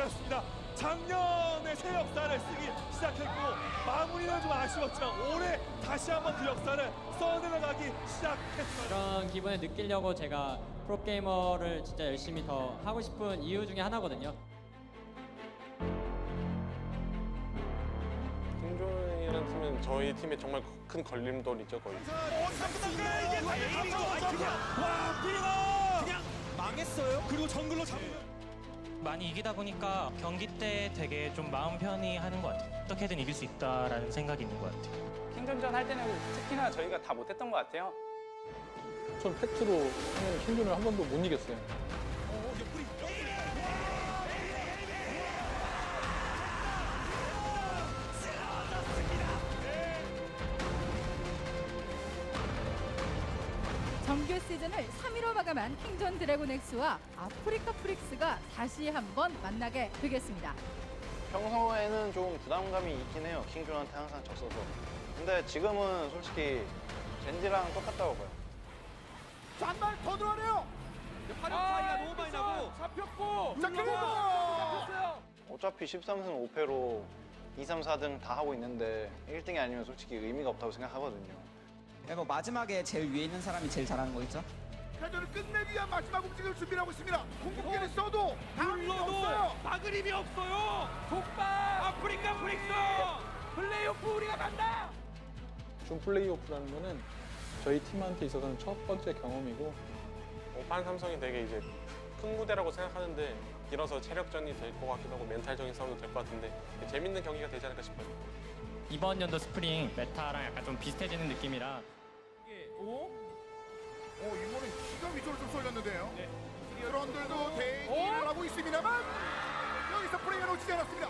그렇습니다. 작년에 새 역사를 쓰기 시작했고 마무리는 좀 아쉬웠지만 올해 다시 한번 그 역사를 써내려가기 시작했습니다. 그런 기분을 느끼려고 제가 프로게이머를 진짜 열심히 더 하고 싶은 이유 중에 하나거든요. 킹존이라는 팀은 저희 팀의 정말 큰 걸림돌이죠, 거의. 와, 피가 그냥 망했어요. 그리고 정글로 잡으면 많이 이기다 보니까 경기 때 되게 좀 마음 편히 하는 것 같아요. 어떻게든 이길 수 있다라는 생각이 있는 것 같아요. 킹존전 할 때는 특히나 저희가 다 못했던 것 같아요. 전 팩트로 하는 킹존을 한 번도 못 이겼어요. 정규 시즌을 3위로 마감한 킹존 드래곤엑스와 아프리카 프릭스가 다시 한번 만나게 되겠습니다. 평소에는 좀 부담감이 있긴 해요. 킹존한테 항상 졌어서. 근데 지금은 솔직히 젠지랑 똑같다고 봐요. 자, 한 발 더 들어가네요. 화력 차이가 너무 많이 나고 잡혔고 자, 그리고 잡혔어요. 어차피 13승 5패로 2, 3, 4등 다 하고 있는데 1등이 아니면 솔직히 의미가 없다고 생각하거든요. 뭐 마지막에 제일 위에 있는 사람이 제일 잘하는 거 있죠? 패전을 끝내기 위한 마지막 움직임을 준비하고 있습니다. 공격기를 써도 눌러도 막을 힘이 없어요. 독박 아프리카 프릭스 플레이오프 우리가 간다. 준 플레이오프라는 거는 저희 팀한테 있어서는 첫 번째 경험이고 오판 삼성이 되게 이제 큰 무대라고 생각하는데 길어서 체력전이 될 것 같기도 하고 멘탈적인 싸움도 될 것 같은데 재밌는 경기가 되지 않을까 싶어요. 이번 연도 스프링 메타랑 약간 좀 비슷해지는 느낌이라 이번엔 기가 위쪽으로 좀 쏠렸는데요. 드론들도 대기를 하고 있습니다만 여기서 플레이가 놓치지 않았습니다.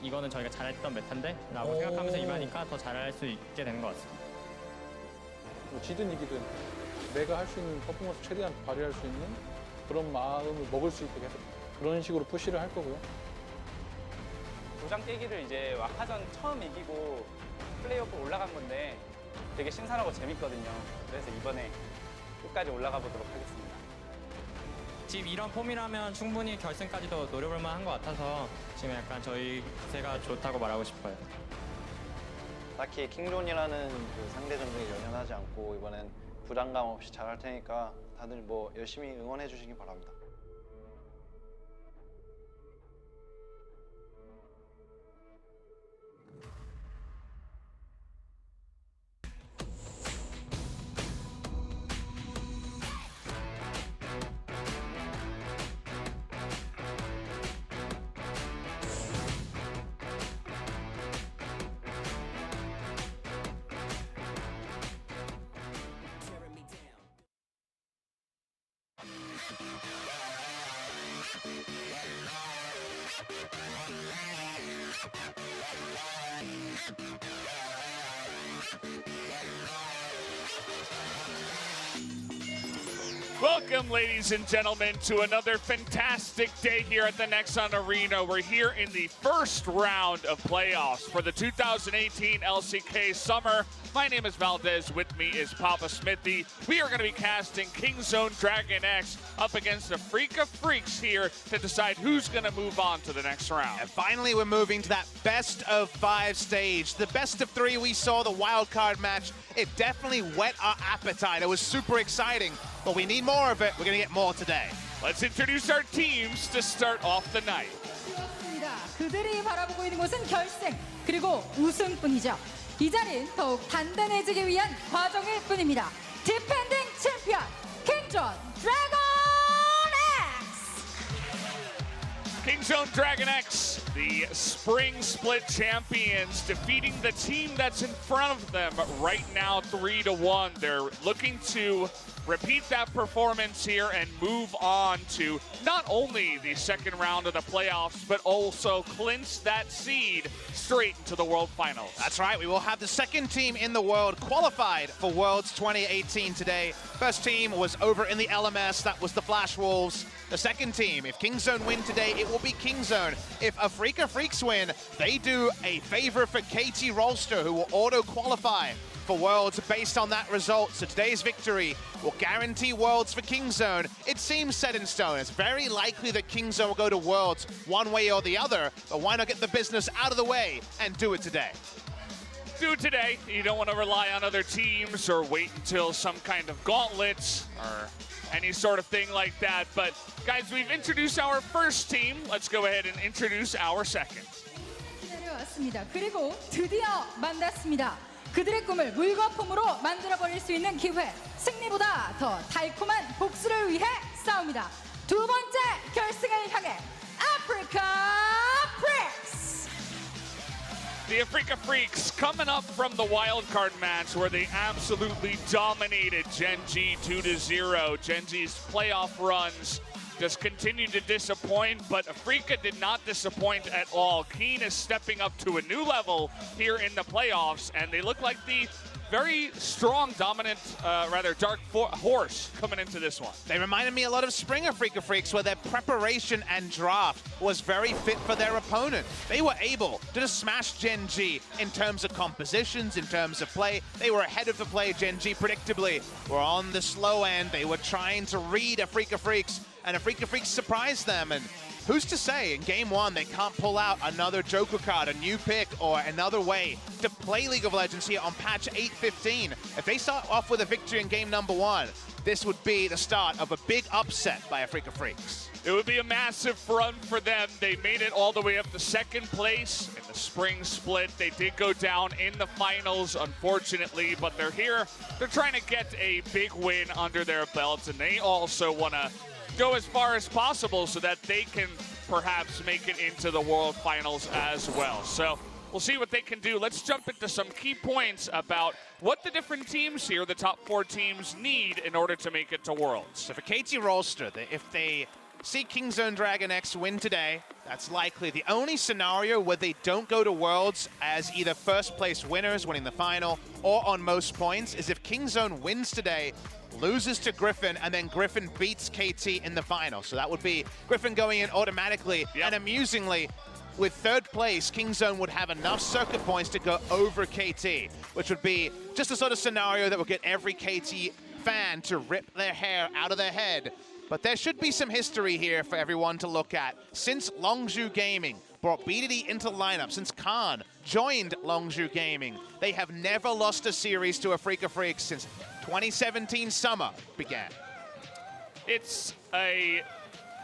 이거는 저희가 잘했던 메타인데 라고 생각하면서 임하니까 더 잘할 수 있게 되는 것 같습니다. 뭐 지든 이기든 내가 할 수 있는 퍼포먼스 최대한 발휘할 수 있는 그런 마음을 먹을 수 있게 계속 그런 식으로 푸시를 할 거고요. 도장 깨기를 이제 와카전 처음 이기고 플레이오프 올라간 건데 되게 신선하고 재밌거든요. 그래서 이번에 끝까지 올라가 보도록 하겠습니다. 지금 이런 폼이라면 충분히 결승까지도 노려볼 만한 것 같아서 지금 약간 저희 기세가 좋다고 말하고 싶어요. 딱히 킹존이라는 그 상대 전적에 연연하지 않고 이번엔 부담감 없이 잘할 테니까 다들 뭐 열심히 응원해 주시기 바랍니다. Welcome, ladies and gentlemen, to another fantastic day here at the Nexon Arena. We're here in the first round of playoffs for the 2018 LCK Summer. My name is Valdez. With me is Papa Smithy. We are going to be casting Kingzone DragonX up against the Afreeca Freecs here to decide who's going to move on to the next round. And finally, we're moving to that best of 5 stage. The best of 3 we saw, the wild card match, it definitely whet our appetite. It was super exciting, but we need more of it. We're going to get more today. Let's introduce our teams to start off the night. 그들이 바라보고 있는 곳은 결승 그리고 우승뿐이죠. 이 자리는 더욱 단단해지기 위한 과정일 뿐입니다. 디펜딩 챔피언 킹존 DragonX! Kingzone DragonX, the spring split champions, defeating the team that's in front of them right now 3-1. They're looking to repeat that performance here and move on to not only the second round of the playoffs, but also clinch that seed straight into the World Finals. That's right, we will have the second team in the world qualified for Worlds 2018 today. First team was over in the LMS, that was the Flash Wolves. The second team, if Kingzone win today, it will be Kingzone. If Afreeca Freecs win, they do a favor for KT Rolster, who will auto-qualify for Worlds based on that result. So today's victory will guarantee Worlds for Kingzone. It seems set in stone. It's very likely that Kingzone will go to Worlds one way or the other, but why not get the business out of the way and do it today? Do it today. You don't want to rely on other teams or wait until some kind of gauntlets or any sort of thing like that. But guys, we've introduced our first team. Let's go ahead and introduce our second. 기다려왔습니다. 그리고 드디어 만났습니다. 그들의 꿈을 물거품으로 만들어버릴 수 있는 기회. 승리보다 더 달콤한 복수를 위해 싸웁니다. 두 번째 결승을 향해 Afreeca Freecs. The Afreeca Freecs coming up from the wildcard match where they absolutely dominated Gen G 2-0. Gen G's playoff runs just continued to disappoint, but Afreeca did not disappoint at all. Keen is stepping up to a new level here in the playoffs, and they look like the very strong, dominant, dark horse coming into this one. They reminded me a lot of spring Afreeca Freecs, where their preparation and draft was very fit for their opponent. They were able to just smash Gen G in terms of compositions, in terms of play. They were ahead of the play. Gen G predictably were on the slow end. They were trying to read Afreeca Freecs, and Afreeca Freecs surprised them. And who's to say in game one they can't pull out another Joker card, a new pick, or another way to play League of Legends here on patch 8.15. If they start off with a victory in game number one, this would be the start of a big upset by Afreeca Freecs. It would be a massive run for them. They made it all the way up to second place in the spring split. They did go down in the finals, unfortunately, but they're here. They're trying to get a big win under their belts, and they also want to go as far as possible so that they can perhaps make it into the World Finals as well. So we'll see what they can do. Let's jump into some key points about what the different teams here, the top four teams, need in order to make it to Worlds. So for KT Rolster, if they see Kingzone DragonX win today, that's likely. The only scenario where they don't go to Worlds as either first place winners winning the final or on most points is if Kingzone wins today, loses to Griffin, and then Griffin beats KT in the final. So that would be Griffin going in automatically. Yep. And amusingly, with third place, Kingzone would have enough circuit points to go over KT, which would be just a sort of scenario that would get every KT fan to rip their hair out of their head. But there should be some history here for everyone to look at. Since Longzhu Gaming brought BDD into the lineup, since Khan joined Longzhu Gaming, they have never lost a series to Afreeca Freecs since 2017 summer began. It's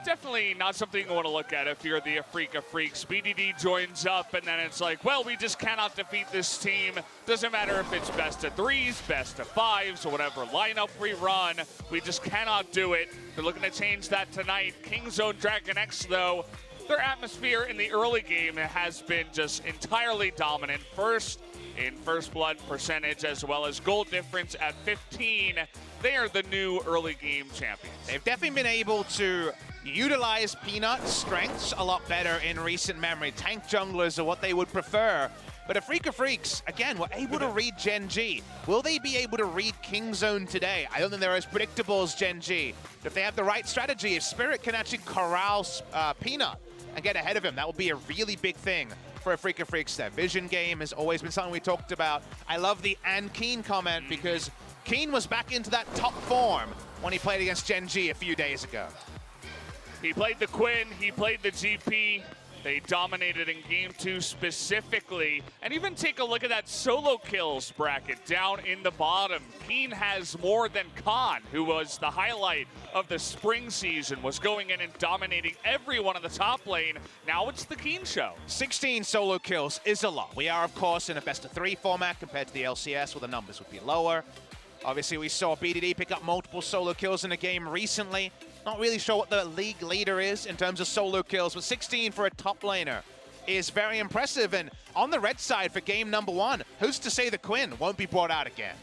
definitely not something you want to look at if you're the Afreeca Freecs. BDD joins up, and then it's like, well, we just cannot defeat this team. Doesn't matter if it's best of threes, best of fives, or whatever lineup we run. We just cannot do it. They're looking to change that tonight. Kingzone DragonX, though, their atmosphere in the early game has been just entirely dominant. First in first blood percentage as well as goal difference at 15. They are the new early game champions. They've definitely been able to utilize Peanut's strengths a lot better in recent memory. Tank junglers are what they would prefer. But Afreeca Freecs, again, were able to read Gen G. Will they be able to read Kingzone today? I don't think they're as predictable as Gen G. But if they have the right strategy, if Spirit can actually corral Peanut and get ahead of him, that will be a really big thing for Afreeca Freecs. Their vision game has always been something we talked about. I love the "and Keen" comment because Keen was back into that top form when he played against Gen G a few days ago. He played the Quinn, he played the GP. They dominated in game two specifically. And even take a look at that solo kills bracket down in the bottom. Keen has more than Khan, who was the highlight of the spring season, was going in and dominating everyone on the top lane. Now it's the Keen show. 16 solo kills is a lot. We are, of course, in a best-of-3 format compared to the LCS, where the numbers would be lower. Obviously, we saw BDD pick up multiple solo kills in a game recently. Not really sure what the league leader is in terms of solo kills, but 16 for a top laner is very impressive. And on the red side for game number one, who's to say the Quinn won't be brought out again?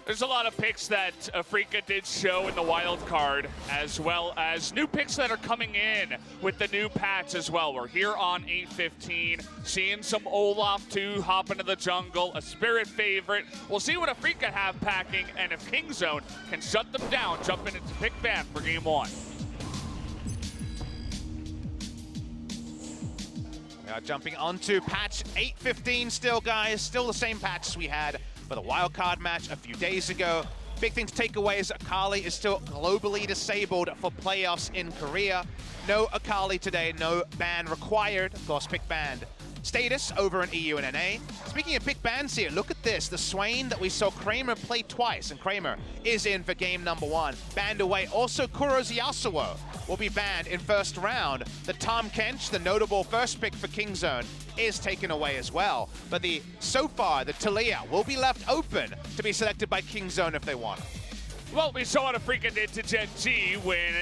There's a lot of picks that Afreeca did show in the wild card, as well as new picks that are coming in with the new patch as well. We're here on 8:15, seeing some Olaf too hop into the jungle, a Spirit favorite. We'll see what Afreeca have packing, and if Kingzone can shut them down, jumping into pick ban for game one. We are jumping onto patch 8.15 still, guys. Still the same patch we had for the wildcard match a few days ago. Big thing to take away is Akali is still globally disabled for playoffs in Korea. No Akali today, no ban required. Of course, pick banned status over in EU and NA. Speaking of pick bans here, look at this. The Swain that we saw Kramer play twice, and Kramer is in for game number 1. Banned away. Also, Kuro's Yasuo will be banned in first round. The Tom Kench, the notable first pick for Kingzone, is taken away as well. But so far, the Talia will be left open to be selected by Kingzone if they want. Well, we saw what Afreeca did to Gen G when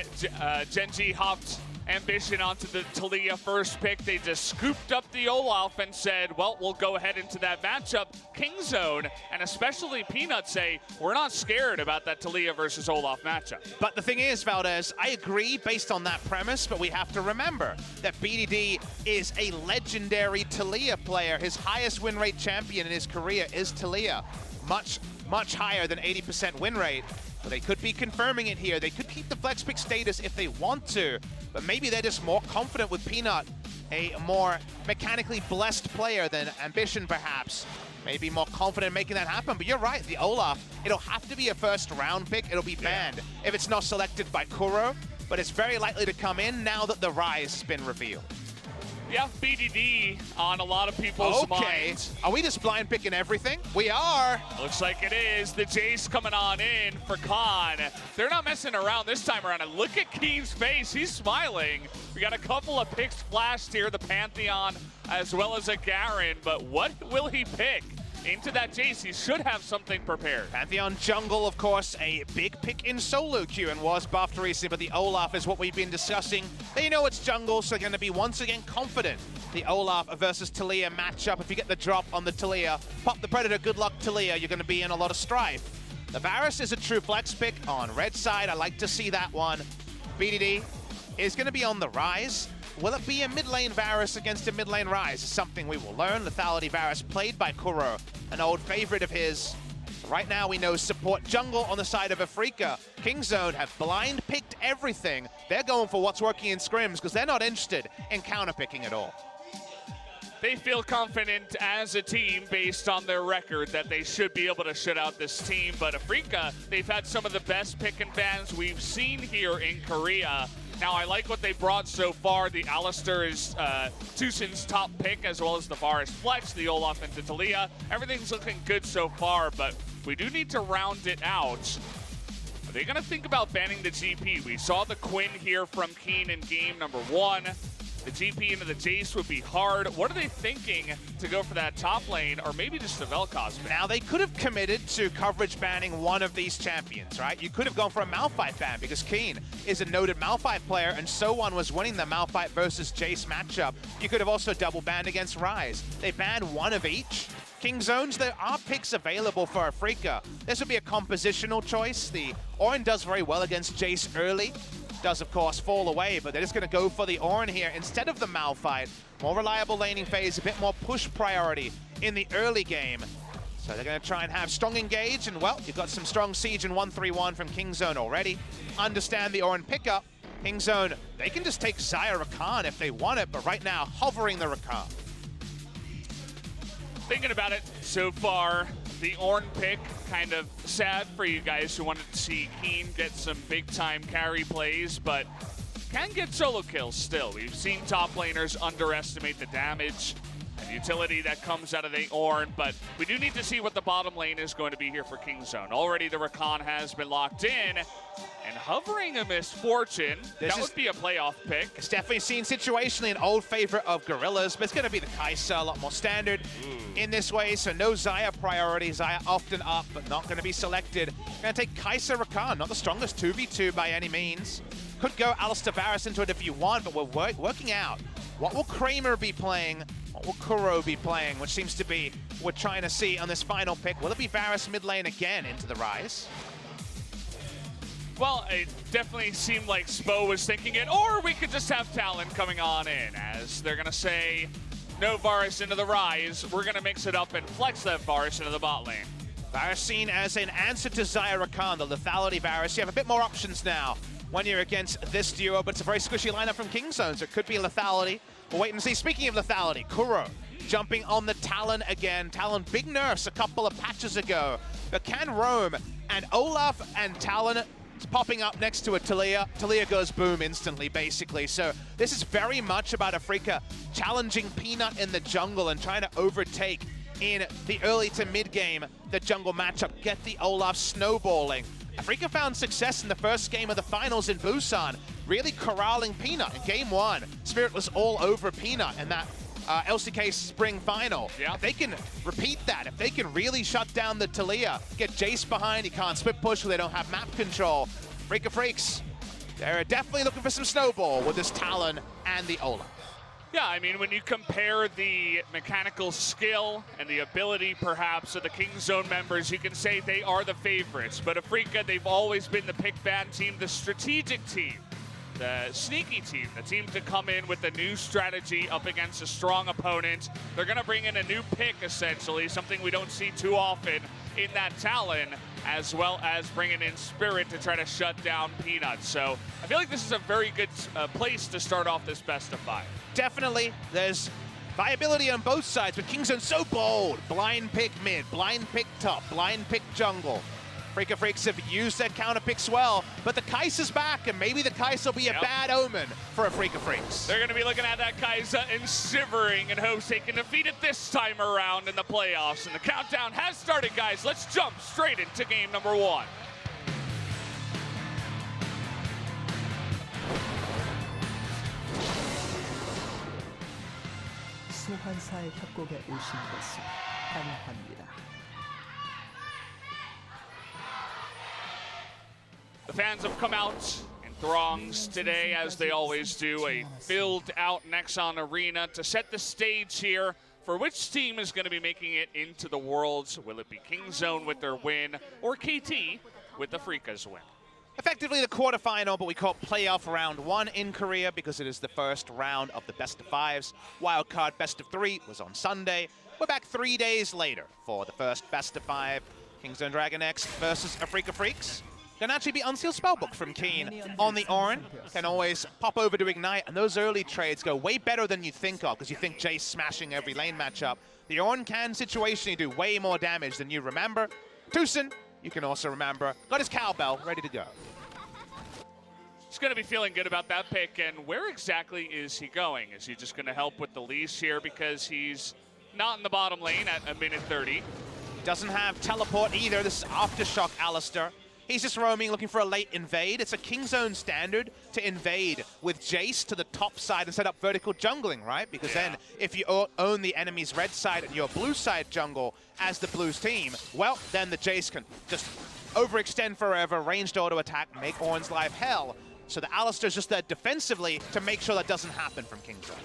Gen G hopped Ambition onto the Talia first pick. They just scooped up the Olaf and said, well, we'll go ahead into that matchup. Kingzone, and especially Peanut, say, we're not scared about that Talia versus Olaf matchup. But the thing is, Valdez, I agree based on that premise, but we have to remember that BDD is a legendary Talia player. His highest win rate champion in his career is Talia. Much, much higher than 80% win rate. But they could be confirming it here. They could keep the flex pick status if they want to, but maybe they're just more confident with Peanut, a more mechanically blessed player than Ambition perhaps. Maybe more confident in making that happen, but you're right, the Olaf, it'll have to be a first round pick. It'll be banned if it's not selected by Kuro, but it's very likely to come in now that the Rise has been revealed. Yeah, BDD on a lot of people's minds. Are we just blind picking everything? We are. Looks like it is. The Jace coming on in for Khan. They're not messing around this time around. And look at Keen's face. He's smiling. We got a couple of picks flashed here. The Pantheon as well as a Garen. But what will he pick? Into that Jace, he should have something prepared. Pantheon Jungle, of course, a big pick in solo queue and was buffed recently, but the Olaf is what we've been discussing. They know it's jungle, so they're going to be once again confident. The Olaf versus Talia matchup. If you get the drop on the Talia, pop the Predator, good luck Talia, you're going to be in a lot of strife. The Varus is a true flex pick on red side. I like to see that one. BDD is going to be on the Rise. Will it be a mid lane Varus against a mid lane Rise? It's something we will learn. Lethality Varus played by Kuro, an old favorite of his. Right now we know support jungle on the side of Afreeca. Kingzone have blind picked everything. They're going for what's working in scrims because they're not interested in counter picking at all. They feel confident as a team based on their record that they should be able to shut out this team. But Afreeca, they've had some of the best pick and bans we've seen here in Korea. Now, I like what they brought so far. The Alistair is Tusin's top pick, as well as the Varus Flex, the Olaf into Talia. Everything's looking good so far, but we do need to round it out. Are they going to think about banning the GP? We saw the Quinn here from Keen in game number 1. The GP into the Jace would be hard. What are they thinking to go for that top lane, or maybe just the Vel'Koz ban? Now, they could have committed to coverage banning one of these champions, right? You could have gone for a Malphite ban because Keen is a noted Malphite player, and So1 was winning the Malphite versus Jace matchup. You could have also double banned against Rise. They banned one of each. Kingzones, there are picks available for Afreeca. This would be a compositional choice. The Ornn does very well against Jace early. Does, of course, fall away, but they're just going to go for the Ornn here instead of the Malphite. More reliable laning phase, a bit more push priority in the early game. So they're going to try and have strong engage, and, well, you've got some strong siege and 1-3-1 from Kingzone already. Understand the Ornn pickup. Kingzone, they can just take Xayah Rakan if they want it, but right now, hovering the Rakan. Thinking about it so far, the Ornn pick, kind of sad for you guys who wanted to see Keen get some big-time carry plays, but can get solo kills still. We've seen top laners underestimate the damage and utility that comes out of the Ornn, but we do need to see what the bottom lane is going to be here for Kingzone. Already the Rakan has been locked in, and hovering a Misfortune. That would be a playoff pick. It's definitely seen situationally an old favorite of Gorillas, but it's going to be the Kai'Sa, a lot more standard in this way, so no Xayah priority. Xayah often up, but not going to be selected. Going to take Kai'Sa Rakan, not the strongest 2v2 by any means. Could go Alistair Varus into it if you want, but we're working out. What will Kramer be playing? What will Kuro be playing? Which seems to be what we're trying to see on this final pick. Will it be Varus mid lane again into the Rise? Well, it definitely seemed like Spo was thinking it, or we could just have Talon coming on in, as they're going to say, no Varus into the Rise. We're going to mix it up and flex that Varus into the bot lane. Varus seen as an answer to Xayah Rakan, the lethality Varus. You have a bit more options now when you're against this duo, but it's a very squishy lineup from Kingzone, so it could be lethality. We'll wait and see. Speaking of lethality, Kuro jumping on the Talon again. Talon, big nerfs a couple of patches ago, but can roam. And Olaf and Talon popping up next to a Talia. Talia goes boom instantly, basically. So this is very much about Afreeca challenging Peanut in the jungle and trying to overtake in the early to mid game the jungle matchup, get the Olaf snowballing. Afreeca found success in the first game of the finals in Busan, really corralling Peanut in game 1. Spirit was all over Peanut in that LCK spring final. Yeah. If they can repeat that, if they can really shut down the Talia, get Jace behind, he can't split push because they don't have map control. Afreeca Freecs, they're definitely looking for some snowball with this Talon and the Olaf. Yeah, I mean, when you compare the mechanical skill and the ability, perhaps, of the King Zone members, you can say they are the favorites. But Afreeca, they've always been the pick-ban team, the strategic team, the sneaky team, the team to come in with a new strategy up against a strong opponent. They're going to bring in a new pick, essentially, something we don't see too often in that Talon, as well as bringing in Spirit to try to shut down Peanut. So I feel like this is a very good place to start off this best of 5. Definitely, there's viability on both sides, but Kingzone's so bold. Blind pick mid, blind pick top, blind pick jungle. Afreeca Freecs have used their counter picks well, but the Kai'Sa's back, and maybe the Kai'Sa will be a bad omen for Afreeca Freecs. They're going to be looking at that Kai'Sa and shivering in hopes they can defeat it this time around in the playoffs. And the countdown has started, guys. Let's jump straight into game number 1. 소환사의 협곡에 오신 것을 환영합니다. The fans have come out in throngs today, as they always do, a filled-out Nexon Arena to set the stage here for which team is going to be making it into the Worlds. Will it be Kingzone with their win, or KT with Afreeca's win? Effectively the quarterfinal, but we call it playoff round 1 in Korea because it is the first round of the best of 5s. Wildcard best of 3 was on Sunday. We're back 3 days later for the first best of 5. Kingzone DragonX versus Afreeca Freecs. Can actually be Unsealed Spellbook from Keen on the Orin. Can always pop over to Ignite, and those early trades go way better than you think of, because you think Jace smashing every lane matchup. The Orin can situationally do way more damage than you remember. Tucson, you can also remember, got his cowbell ready to go. He's going to be feeling good about that pick, and where exactly is he going? Is he just going to help with the leash here because he's not in the bottom lane at 1:30? Doesn't have teleport either. This is Aftershock Alistair. He's just roaming, looking for a late invade. It's a Kingzone standard to invade with Jace to the top side and set up vertical jungling, right? Because then if you own the enemy's red side and your blue side jungle as the Blues team, well, then the Jace can just overextend forever, ranged auto attack, make Orin's life hell. So the Alistair's just there defensively to make sure that doesn't happen from Kingzone.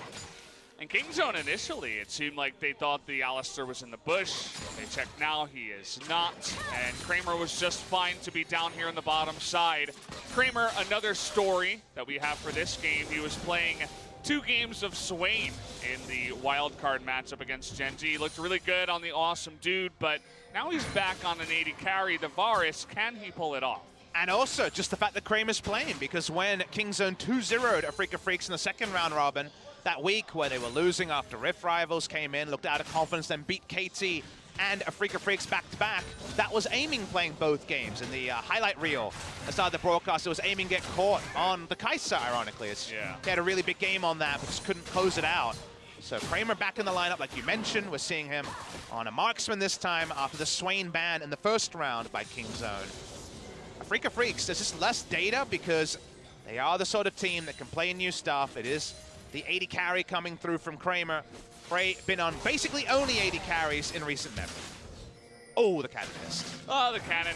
And Kingzone initially, it seemed like they thought the Alistair was in the bush. They check now, he is not. And Kramer was just fine to be down here on the bottom side. Kramer, another story that we have for this game. He was playing 2 games of Swain in the wildcard matchup against Genji. He looked really good on the Awesome Dude, but now he's back on an 80 carry. The Varus, can he pull it off? And also, just the fact that Kramer's playing, because when Kingzone 2-0'd Afreeca Freecs in the second round robin, that week where they were losing after Rift Rivals came in, looked out of confidence, then beat KT and Afreeca Freecs back-to-back, that was Aiming playing both games. In the highlight reel aside the broadcast, it was Aiming get caught on the Kai'Sa, ironically. He had a really big game on that, but just couldn't close it out. So Kramer back in the lineup, like you mentioned. We're seeing him on a marksman this time after the Swain ban in the first round by Kingzone. Afreeca Freecs, there's just less data because they are the sort of team that can play new stuff. It is the 80 carry coming through from Kramer. Frey been on basically only 80 carries in recent memory. Oh, the cannon missed. Oh, the cannon.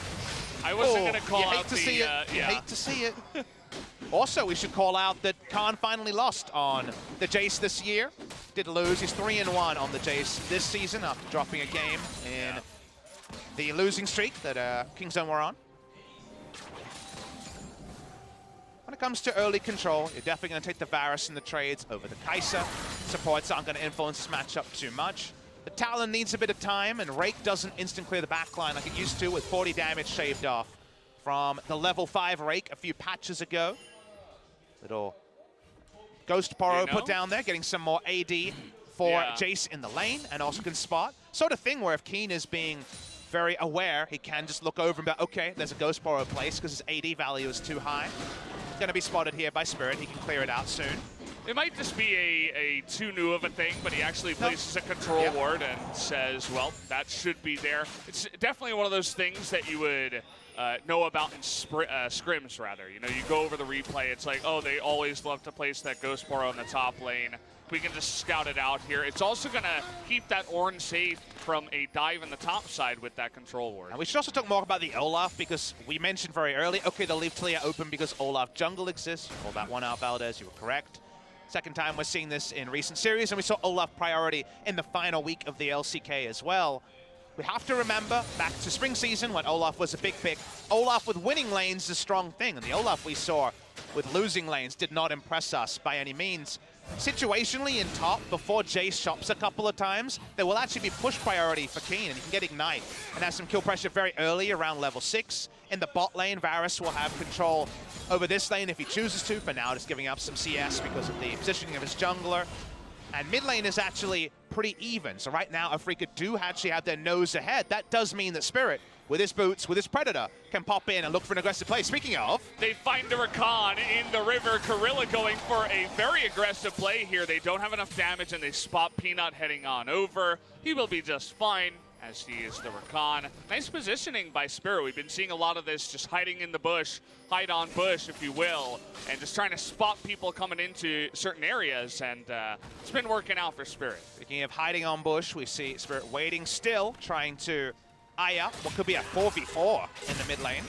I wasn't going to call out the... You hate to see it. Also, we should call out that Khan finally lost on the Jace this year. Did lose. He's 3-1 on the Jace this season after dropping a game in the losing streak that Kingzone were on. When it comes to early control, you're definitely going to take the Varus in the trades over the Kai'Sa. Supports aren't going to influence this matchup too much. The Talon needs a bit of time, and Rake doesn't instant clear the backline like it used to with 40 damage shaved off from the level 5 Rake a few patches ago. Little Ghost Poro put down there, getting some more AD for Jace in the lane and also can spot. Sort of thing where if Keen is being very aware, he can just look over and be like, okay, there's a Ghost Borrow place because his AD value is too high. He's going to be spotted here by Spirit. He can clear it out soon. It might just be a too new of a thing, but he actually places a control ward and says, well, that should be there. It's definitely one of those things that you would know about in scrims, rather. You know, you go over the replay, it's like, oh, they always love to place that Ghost Borrow in the top lane. We can just scout it out here. It's also going to keep that Ornn safe from a dive in the top side with that control ward. And we should also talk more about the Olaf, because we mentioned very early, okay, they'll leave Talia open because Olaf jungle exists. You called that one out, Valdez, you were correct. Second time we're seeing this in recent series, and we saw Olaf priority in the final week of the LCK as well. We have to remember, back to spring season when Olaf was a big pick, Olaf with winning lanes is a strong thing, and the Olaf we saw with losing lanes did not impress us by any means. Situationally in top, before Jace chops a couple of times, there will actually be push priority for Keen, and he can get Ignite and have some kill pressure very early around level 6. In the bot lane, Varus will have control over this lane if he chooses to. For now, just giving up some CS because of the positioning of his jungler. And mid lane is actually pretty even. So right now, Afreeca do actually have their nose ahead. That does mean that Spirit, with his boots, with his Predator, can pop in and look for an aggressive play. Speaking of, they find a Rakan in the river. Gorilla going for a very aggressive play here. They don't have enough damage, and they spot Peanut heading on over. He will be just fine, as he is the Rakan. Nice positioning by Spirit. We've been seeing a lot of this, just hiding in the bush, hide on bush, if you will, and just trying to spot people coming into certain areas, and it's been working out for Spirit. Speaking of hiding on bush, we see Spirit waiting still, trying to eye up what could be a 4v4 in the mid lane.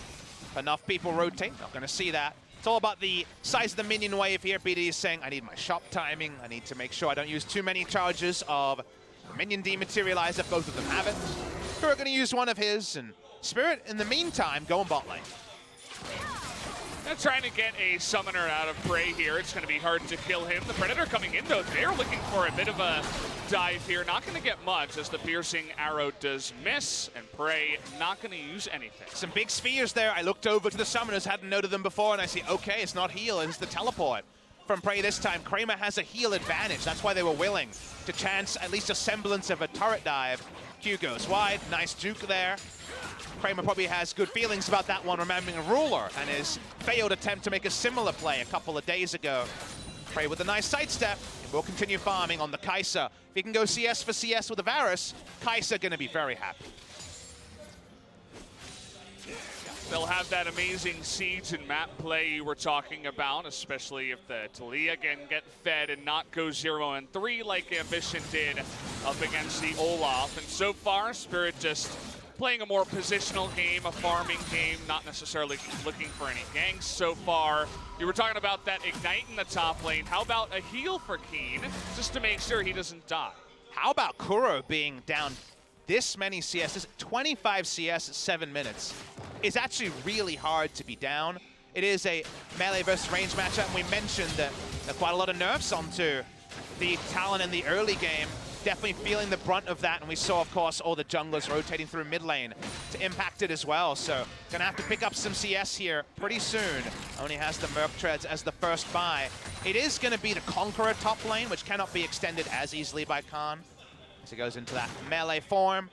Enough people rotate, not going to see that. It's all about the size of the minion wave here. BD is saying, I need my shop timing. I need to make sure I don't use too many charges of minion dematerializer. Both of them have it. We're going to use one of his, and Spirit, in the meantime, going bot lane. They're trying to get a summoner out of Prey here. It's going to be hard to kill him. The Predator coming in, though. They're looking for a bit of a dive here. Not going to get much, as the piercing arrow does miss, and Prey not going to use anything. Some big spheres there. I looked over to the summoners, hadn't noted them before, and I see, okay, it's not heal, it's the teleport. From Prey this time, Kramer has a heal advantage. That's why they were willing to chance at least a semblance of a turret dive. Q goes wide, nice juke there. Kramer probably has good feelings about that one, remembering Ruler and his failed attempt to make a similar play a couple of days ago. Prey with a nice sidestep, and will continue farming on the Kai'Sa. If he can go CS for CS with the Varus, Kai'Sa gonna be very happy. They'll have that amazing siege and map play you were talking about, especially if the Talia can get fed and not go 0-3 like Ambition did up against the Olaf. And so far, Spirit just playing a more positional game, a farming game, not necessarily looking for any ganks so far. You were talking about that Ignite in the top lane. How about a heal for Keen, just to make sure he doesn't die? How about Kuro being down this many CSs? 25 CS at 7 minutes. It's actually really hard to be down. It is a melee versus range matchup, and we mentioned that there are quite a lot of nerfs onto the Talon in the early game. Definitely feeling the brunt of that, and we saw, of course, all the junglers rotating through mid lane to impact it as well. So gonna have to pick up some CS here pretty soon. Only has the Merc Treads as the first buy. It is gonna be the Conqueror top lane, which cannot be extended as easily by Khan as he goes into that melee form.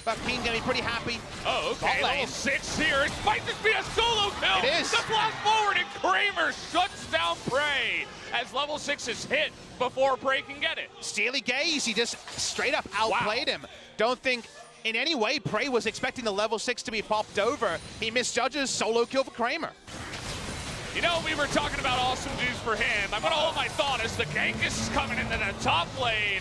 But Keen gonna be pretty happy. Oh, okay, level 6 here. It might just be a solo kill. It is. The blast forward, and Kramer shuts down Prey as level 6 is hit before Prey can get it. Steely Gaze, he just straight up outplayed him. Don't think in any way Prey was expecting the level 6 to be popped over. He misjudges, solo kill for Kramer. You know, we were talking about awesome dudes for him. I'm gonna hold my thought as the Genghis is coming into the top lane.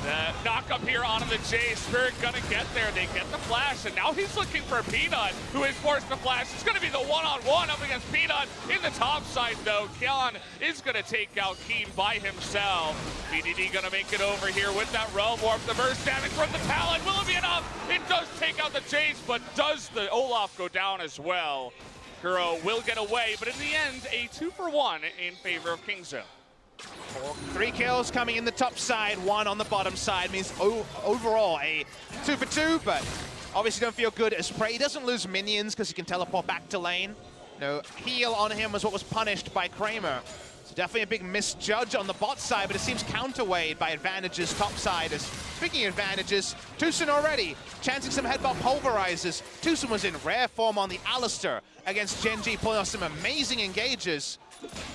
The knock up here onto the J. Spirit gonna get there. They get the flash, and now he's looking for Peanut, who is forced to flash. It's gonna be the one-on-one up against Peanut in the top side, though. Kian is gonna take out Keen by himself. BDD gonna make it over here with that Realm Warp. The burst damage from the Talon. Will it be enough? It does take out the Jace, but does the Olaf go down as well? Kuro will get away, but in the end, a 2-for-1 in favor of Kingzone. 3 kills coming in the top side, 1 on the bottom side, means overall a 2-for-2, but obviously don't feel good as Prey doesn't lose minions because he can teleport back to lane. No heal on him was what was punished by Kramer. So Definitely a big misjudge on the bot side, but it seems counterweighed by advantages topside. Speaking of advantages, Tucson already chancing some headbutt pulverizers. Tucson was in rare form on the Alistair against Genji, pulling off some amazing engages.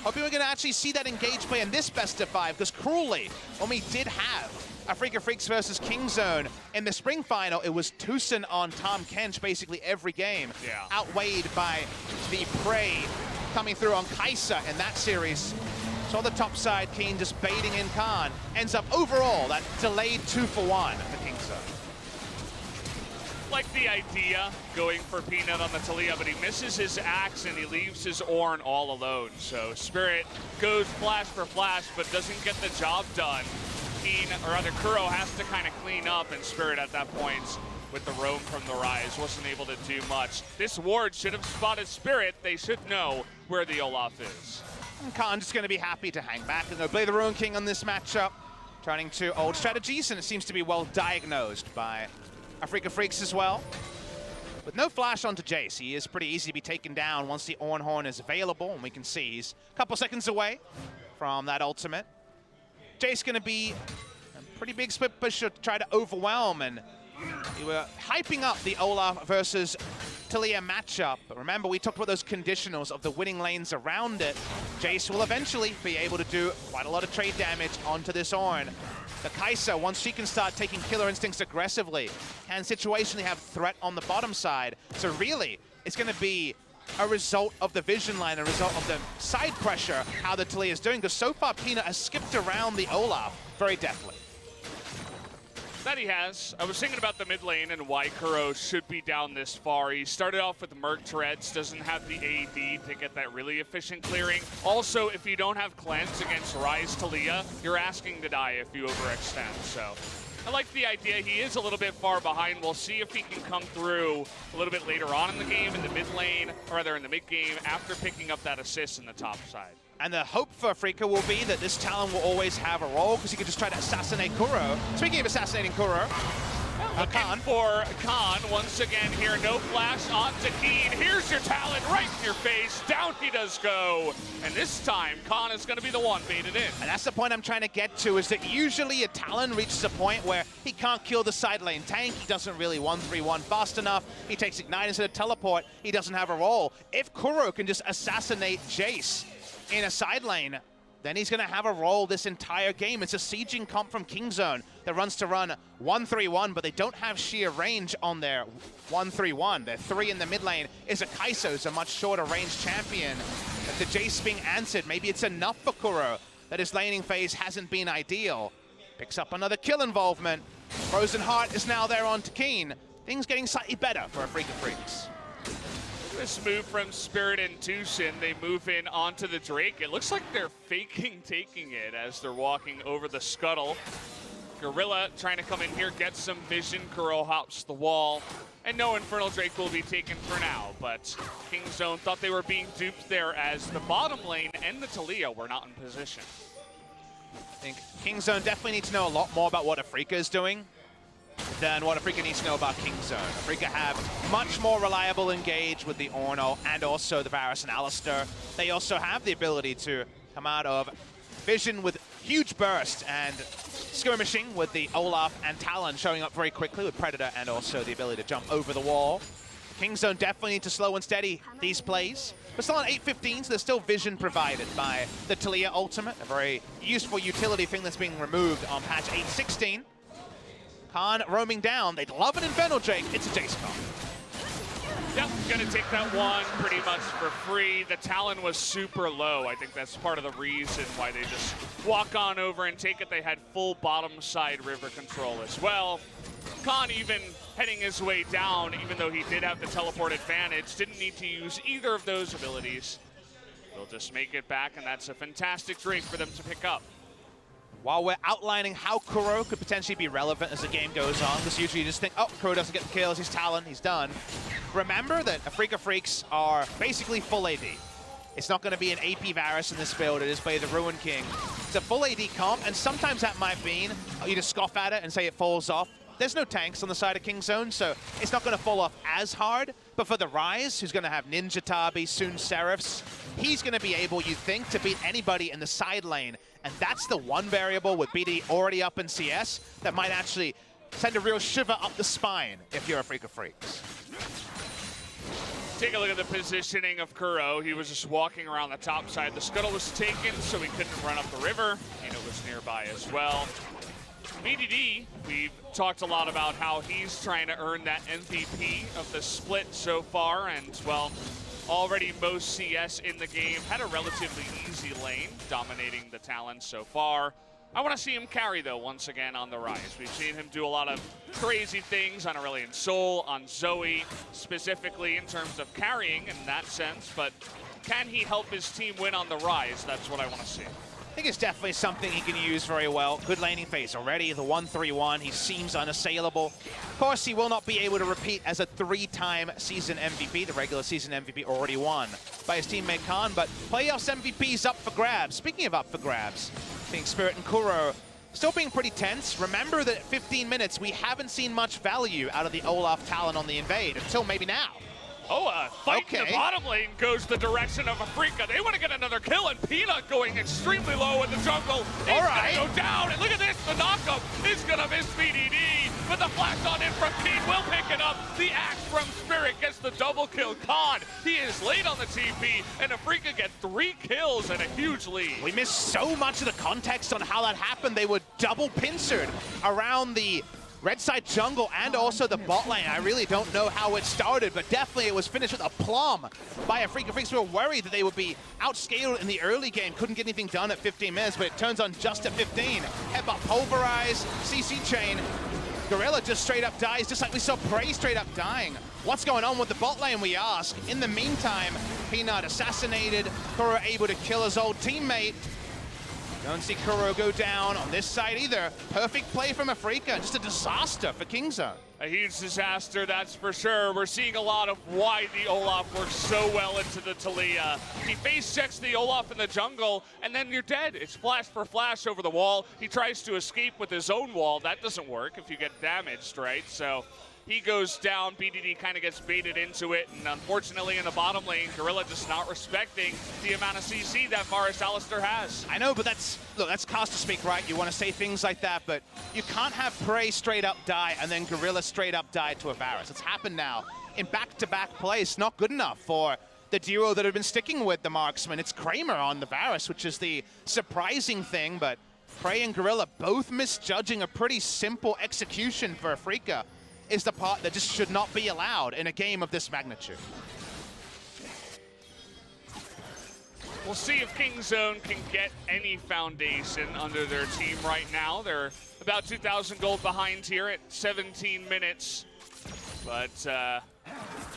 Hoping we're going to actually see that engage play in this best of 5, because cruelly, when we did have Afreeca Freecs versus Kingzone in the spring final, it was Tucson on Tom Kench basically every game, outweighed by the prey coming through on Kai'Sa in that series. So on the top side, Keen just baiting in Khan. Ends up overall that delayed 2-for-1 for Kingzone. Like the idea going for Peanut on the Taliyah, but he misses his axe and he leaves his Ornn all alone. So Spirit goes flash for flash, but doesn't get the job done. Keen, or rather Kuro, has to kind of clean up, and Spirit at that point, with the roam from the Rise, wasn't able to do much. This ward should have spotted Spirit. They should know where the Olaf is. And Khan just going to be happy to hang back and go play the Ruin King on this matchup. Turning to old strategies, and it seems to be well diagnosed by Afreeca Freecs as well. With no flash onto Jace, he is pretty easy to be taken down once the Ornn Horn is available, and we can see he's a couple seconds away from that ultimate. Jace going to be a pretty big split push to try to overwhelm, and we were hyping up the Olaf versus Taliyah matchup, but remember we talked about those conditionals of the winning lanes around it. Jace will eventually be able to do quite a lot of trade damage onto this Ornn. The Kai'Sa, once she can start taking Killer Instincts aggressively, can situationally have threat on the bottom side. So really, it's going to be a result of the vision line, a result of the side pressure, how the Taliyah is doing, because so far Peanut has skipped around the Olaf very deftly. That he has. I was thinking about the mid lane and why Kuro should be down this far. He started off with Merc Treads, doesn't have the AD to get that really efficient clearing. Also, if you don't have Cleanse against Rise Taliyah, you're asking to die if you overextend. So I like the idea. He is a little bit far behind. We'll see if he can come through a little bit later on in the game, in the mid lane, or rather in the mid game, after picking up that assist in the top side. And the hope for Afreeca will be that this Talon will always have a role, because he can just try to assassinate Kuro. Speaking of assassinating Kuro, Khan for Khan once again here. No flash onto Keen. Here's your Talon right in your face. Down he does go. And this time, Khan is going to be the one baited in. And that's the point I'm trying to get to, is that usually a Talon reaches a point where he can't kill the side lane tank. He doesn't really 1-3-1 fast enough. He takes Ignite instead of Teleport. He doesn't have a role. If Kuro can just assassinate Jace in a side lane, then he's going to have a role this entire game. It's a sieging comp from Kingzone that runs to run 1-3-1, but they don't have sheer range on their 1-3-1. Their 3 in the mid lane is a Kai'Sa, who's a much shorter range champion. If the Jace being answered, maybe it's enough for Kuro that his laning phase hasn't been ideal. Picks up another kill involvement. Frozen Heart is now there on Keen. Things getting slightly better for Afreeca Freecs. This move from Spirit and Tucson, they move in onto the Drake. It looks like they're faking taking it as they're walking over the scuttle. Gorilla trying to come in here, get some vision. Kuro hops the wall. And no Infernal Drake will be taken for now, but Kingzone thought they were being duped there as the bottom lane and the Taliyah were not in position. I think Kingzone definitely need to know a lot more about what Afreeca is doing than what Afreeca needs to know about Kingzone. Afreeca have much more reliable engage with the Ornn and also the Varus and Alistair. They also have the ability to come out of vision with huge burst and skirmishing with the Olaf and Talon showing up very quickly with Predator and also the ability to jump over the wall. Kingzone definitely need to slow and steady these plays. But still on 8:15, so there's still vision provided by the Taliyah ultimate, a very useful utility thing that's being removed on patch 8.16. Khan roaming down. They'd love an Infernal Drake. It's a Jace comp. Yep, gonna take that one pretty much for free. The Talon was super low. I think that's part of the reason why they just walk on over and take it. They had full bottom side river control as well. Khan even heading his way down, even though he did have the teleport advantage, didn't need to use either of those abilities. They'll just make it back, and that's a fantastic Drake for them to pick up. While we're outlining how Kuro could potentially be relevant as the game goes on, because usually you just think, oh, Kuro doesn't get the kills, he's Talon, he's done. Remember that Afreeca Freecs are basically full AD. It's not going to be an AP Varus in this build, it is by the Ruin King. It's a full AD comp, and sometimes that might mean you just scoff at it and say it falls off. There's no tanks on the side of Kingzone, so it's not going to fall off as hard. But for the Rise, who's going to have Ninja Tabi, soon Seraphs, he's going to be able, you think, to beat anybody in the side lane. And that's the one variable with BD already up in CS that might actually send a real shiver up the spine if you're Afreeca Freecs. Take a look at the positioning of Kuro. He was just walking around the top side. The scuttle was taken, so he couldn't run up the river. Eno was nearby as well. BDD, we've talked a lot about how he's trying to earn that MVP of the split so far, and, well, already most CS in the game. Had a relatively easy lane, dominating the Talon so far. I want to see him carry, though, once again on the rise. We've seen him do a lot of crazy things on Aurelion Sol, on Zoe, specifically in terms of carrying in that sense, but can he help his team win on the rise? That's what I want to see. I think it's definitely something he can use very well. Good laning phase already, the 1-3-1. He seems unassailable. Of course, he will not be able to repeat as a 3-time season MVP. The regular season MVP already won by his teammate Khan, but playoffs MVP's up for grabs. Speaking of up for grabs, being Spirit and Kuro still being pretty tense. Remember that at 15 minutes, we haven't seen much value out of the Olaf Talon on the invade until maybe now. Oh, fight in the bottom lane goes the direction of Afreeca. They want to get another kill, and Peanut going extremely low in the jungle. He's gonna go down, and look at this, the knockup is gonna miss BDD, but the flash on in from Pete will pick it up. The axe from Spirit gets the double kill. Khan, he is late on the TP, and Afreeca get 3 kills and a huge lead. We missed so much of the context on how that happened. They were double pincered around the red side jungle and also the bot lane. I really don't know how it started, but definitely it was finished with aplomb by Afreeca Freecs. We were worried that they would be outscaled in the early game, couldn't get anything done at 15 minutes, but it turns on just at 15. Headbutt pulverize, CC chain. Gorilla just straight up dies, just like we saw Prey straight up dying. What's going on with the bot lane, we ask? In the meantime, Peanut assassinated, Kuro able to kill his old teammate. Don't see Kuro go down on this side either. Perfect play from Afreeca, just a disaster for Kingzone. A huge disaster, that's for sure. We're seeing a lot of why the Olaf works so well into the Talia. He face checks the Olaf in the jungle, and then you're dead. It's flash for flash over the wall. He tries to escape with his own wall. That doesn't work if you get damaged, right? So he goes down, BDD kind of gets baited into it, and unfortunately in the bottom lane, Gorilla just not respecting the amount of CC that Varus Alistair has. I know, but that's caster speak, right? You want to say things like that, but you can't have Prey straight up die and then Gorilla straight up die to a Varus. It's happened now in back-to-back plays. Not good enough for the duo that have been sticking with the marksman. It's Kramer on the Varus, which is the surprising thing, but Prey and Gorilla both misjudging a pretty simple execution for Afreeca is the part that just should not be allowed in a game of this magnitude. We'll see if Kingzone can get any foundation under their team right now. They're about 2,000 gold behind here at 17 minutes. But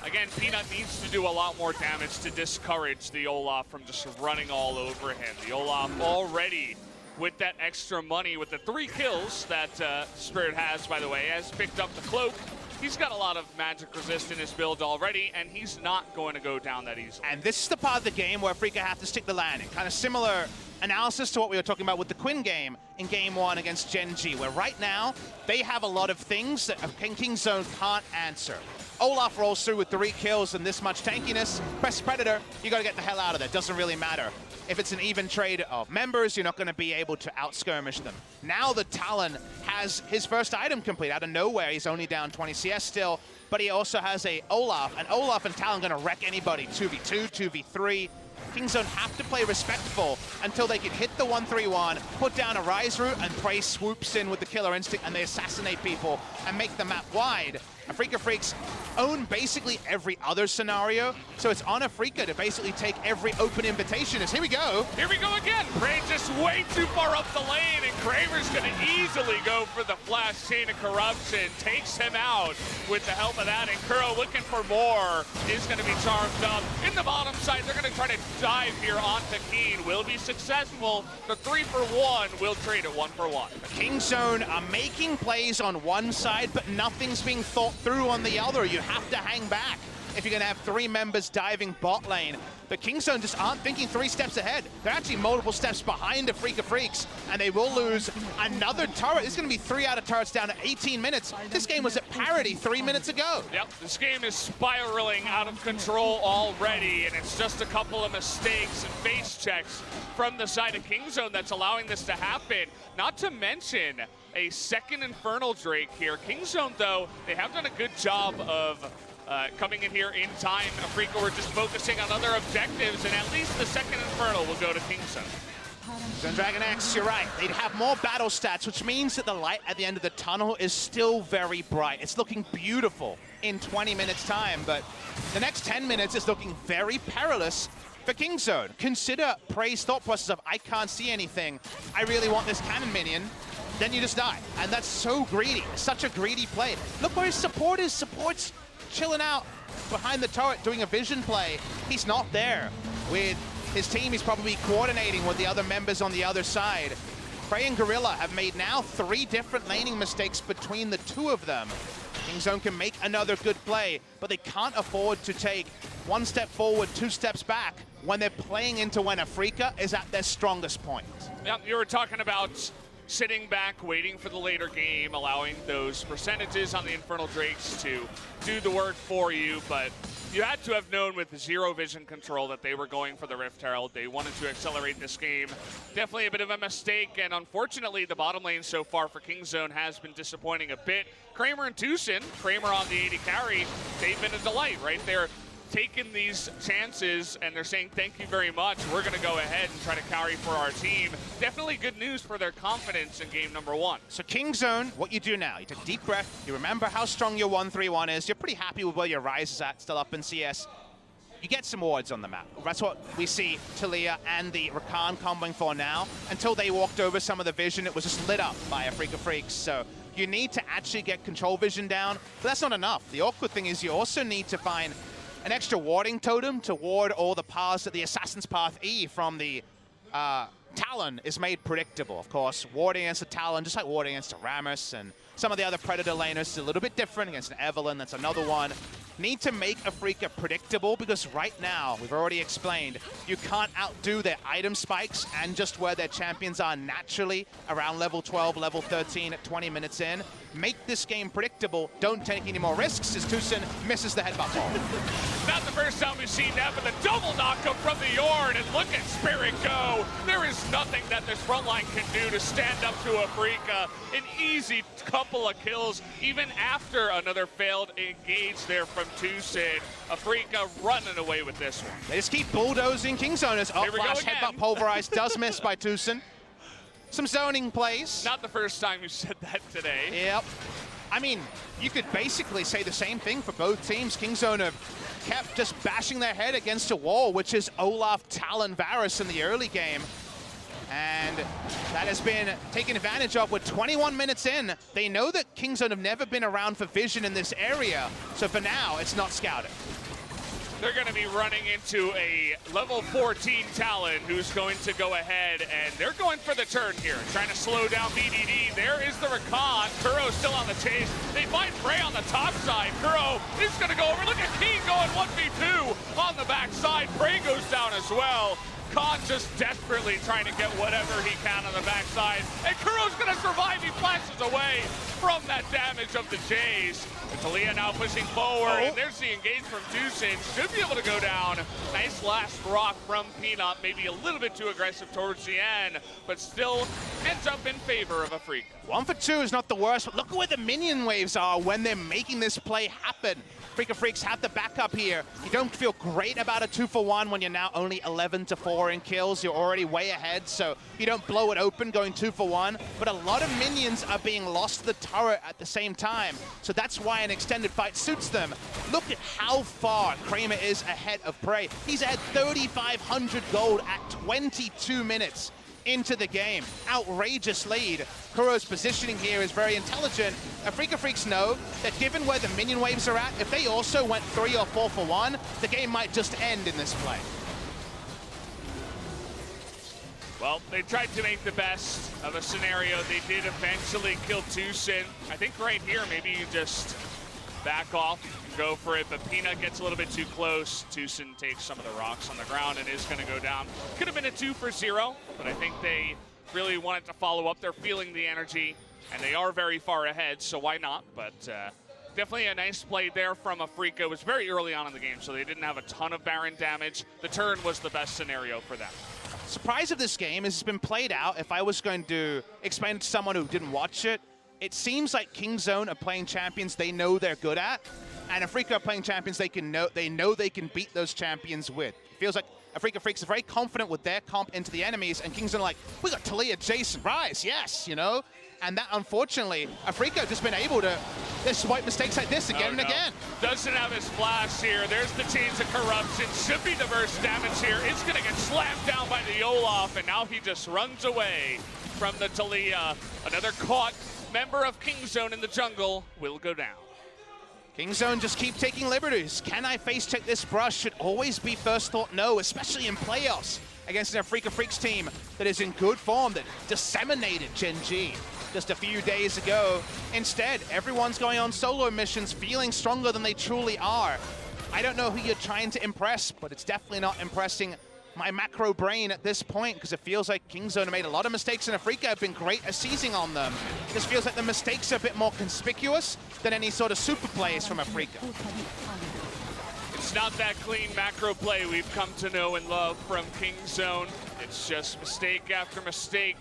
again, Peanut needs to do a lot more damage to discourage the Olaf from just running all over him. The Olaf already with that extra money, with the 3 kills that Spirit has, by the way, has picked up the cloak. He's got a lot of magic resist in his build already, and he's not going to go down that easily. And this is the part of the game where Afreeca have to stick the landing. Kind of similar analysis to what we were talking about with the Quinn game in Game 1 against Gen G, where right now they have a lot of things that Kingzone can't answer. Olaf rolls through with 3 kills and this much tankiness. Press Predator, you got to get the hell out of there. Doesn't really matter. If it's an even trade of members, you're not going to be able to out-skirmish them. Now the Talon has his first item complete out of nowhere. He's only down 20 CS still, but he also has a Olaf, and Olaf and Talon going to wreck anybody. 2v2, 2v3. Kingzone have to play respectful until they can hit the 1-3-1, put down a Rise route, and Prey swoops in with the killer instinct, and they assassinate people and make the map wide. Afreeca Freecs own basically every other scenario, so it's on Afreeca to basically take every open invitation. Here we go. Here we go again. Prey just way too far up the lane, and Kramer's going to easily go for the flash chain of corruption. Takes him out with the help of that, and Kuro looking for more is going to be charmed up. In the bottom side, they're going to try to dive here onto Keen. Will be successful. The 3-for-1 will trade it 1-for-1. Kingzone are making plays on one side, but nothing's being thought through on the other. You have to hang back. if you're going to have 3 members diving bot lane. But Kingzone just aren't thinking 3 steps ahead. They're actually multiple steps behind Afreeca Freecs, and they will lose another turret. This is going to be 3 out of turrets down to 18 minutes. This game was at parity 3 minutes ago. Yep, this game is spiraling out of control already, and it's just a couple of mistakes and face checks from the side of Kingzone that's allowing this to happen. Not to mention a second Infernal Drake here. Kingzone, though, they have done a good job of coming in here in time. Afreeca were just focusing on other objectives, and at least the second Infernal will go to Kingzone. So DragonX, you're right. They'd have more battle stats, which means that the light at the end of the tunnel is still very bright. It's looking beautiful in 20 minutes time, but the next 10 minutes is looking very perilous for Kingzone. Consider Prey's thought process of, I can't see anything, I really want this cannon minion, then you just die. And that's so greedy, such a greedy play. Look where his support is. Support's chilling out behind the turret doing a vision play. He's not there. With his team, he's probably coordinating with the other members on the other side. Prey and Gorilla have made now 3 different laning mistakes between the 2 of them. Kingzone can make another good play, but they can't afford to take 1 step forward, 2 steps back when they're playing into when Afreeca is at their strongest point. Yep, you were talking about sitting back, waiting for the later game, allowing those percentages on the Infernal Drakes to do the work for you, but you had to have known with zero vision control that they were going for the Rift Herald. They wanted to accelerate this game. Definitely a bit of a mistake, and unfortunately the bottom lane so far for Kingzone has been disappointing a bit. Kramer and Tucson, Kramer on the AD carry, they've been a delight, right? They're taking these chances and they're saying thank you very much. We're going to go ahead and try to carry for our team. Definitely good news for their confidence in game number 1. So Kingzone, what you do now, you take a deep breath, you remember how strong your 1-3-1 is, you're pretty happy with where your Rise is at, still up in CS. You get some wards on the map. That's what we see Talia and the Rakan comboing for now. Until they walked over some of the vision, it was just lit up by Afreeca Freecs. So you need to actually get control vision down, but that's not enough. The awkward thing is you also need to find an extra warding totem to ward all the paths that the Assassin's Path E from the Talon is made predictable. Of course, warding against the Talon, just like warding against a Rammus and some of the other Predator laners, is a little bit different. Against an Evelynn, that's another one. Need to make Afreeca predictable, because right now, we've already explained, you can't outdo their item spikes and just where their champions are naturally around level 12, level 13 at 20 minutes in. Make this game predictable. Don't take any more risks as Tucson misses the headbutt ball. Not the first time we've seen that, but the double knockup from the Yard, and look at Spirit go. There is nothing that this front line can do to stand up to Afreeca. An easy couple of kills, even after another failed engage there from Tucson. Afreeca running away with this one. They just keep bulldozing Kingzone as flash headbutt pulverized does miss by Tucson. Some zoning plays. Not the first time you said that today. Yep. I mean, you could basically say the same thing for both teams. Kingzone have kept just bashing their head against a wall, which is Olaf, Talon, Varus in the early game. And that has been taken advantage of with 21 minutes in. They know that Kingzone have never been around for vision in this area. So for now, it's not scouted. They're going to be running into a level 14 Talon who's going to go ahead, and they're going for the turn here, trying to slow down BDD. There is the Rakan. Kuro still on the chase. They find Prey on the top side. Kuro is going to go over. Look at King going 1v2 on the back side. Prey goes down as well. Khan just desperately trying to get whatever he can on the backside. And Kuro's going to survive. He flashes away from that damage of the Jays. And Talia now pushing forward. And there's the engage from Tucson. Should be able to go down. Nice last rock from Peanut. Maybe a little bit too aggressive towards the end, but still ends up in favor of Afreeca. 1 for 2 is not the worst, but look at where the minion waves are when they're making this play happen. Afreeca Freecs have the backup here. You don't feel great about a 2 for 1 when you're now only 11 to 4 in kills. You're already way ahead, so you don't blow it open going 2 for 1. But a lot of minions are being lost to the turret at the same time, so that's why an extended fight suits them. Look at how far Kramer is ahead of Prey. He's at 3,500 gold at 22 minutes into the game. Outrageous lead. Kuro's positioning here is very intelligent. Afreeca Freecs know that given where the minion waves are at, if they also went 3 or 4 for 1, the game might just end in this play. Well, they tried to make the best of a scenario. They did eventually kill Tucson. I think right here, maybe you just back off, go for it, but Peanut gets a little bit too close. Tucson takes some of the rocks on the ground and is going to go down. Could have been a 2-for-0, but I think they really wanted to follow up. They're feeling the energy, and they are very far ahead, so why not? But definitely a nice play there from Afreeca. It was very early on in the game, so they didn't have a ton of Baron damage. The turn was the best scenario for them. Surprise of this game is it's been played out. If I was going to explain it to someone who didn't watch it, it seems like Kingzone are playing champions they know they're good at, and Afreeca are playing champions they know they can beat those champions with. It feels like Afreeca Freecs are very confident with their comp into the enemies, and Kingzone are like, we got Talia, Jason, Rise, yes, you know? And that, unfortunately, Afreeca have just been able to exploit mistakes like this again and again. Doesn't have his flash here. There's the Chains of Corruption. Should be the burst damage here. It's going to get slammed down by the Olaf, and now he just runs away from the Talia. Another caught member of Kingzone in the jungle will go down. Kingzone just keep taking liberties. Can I face check this brush? Should always be first thought no, especially in playoffs against an Afreeca Freecs team that is in good form, that disseminated Gen G just a few days ago. Instead, everyone's going on solo missions, feeling stronger than they truly are. I don't know who you're trying to impress, but it's definitely not impressing my macro brain at this point, because it feels like Kingzone have made a lot of mistakes and Afreeca have been great at seizing on them. This feels like the mistakes are a bit more conspicuous than any sort of super plays from Afreeca. It's not that clean macro play we've come to know and love from Kingzone. It's just mistake after mistake.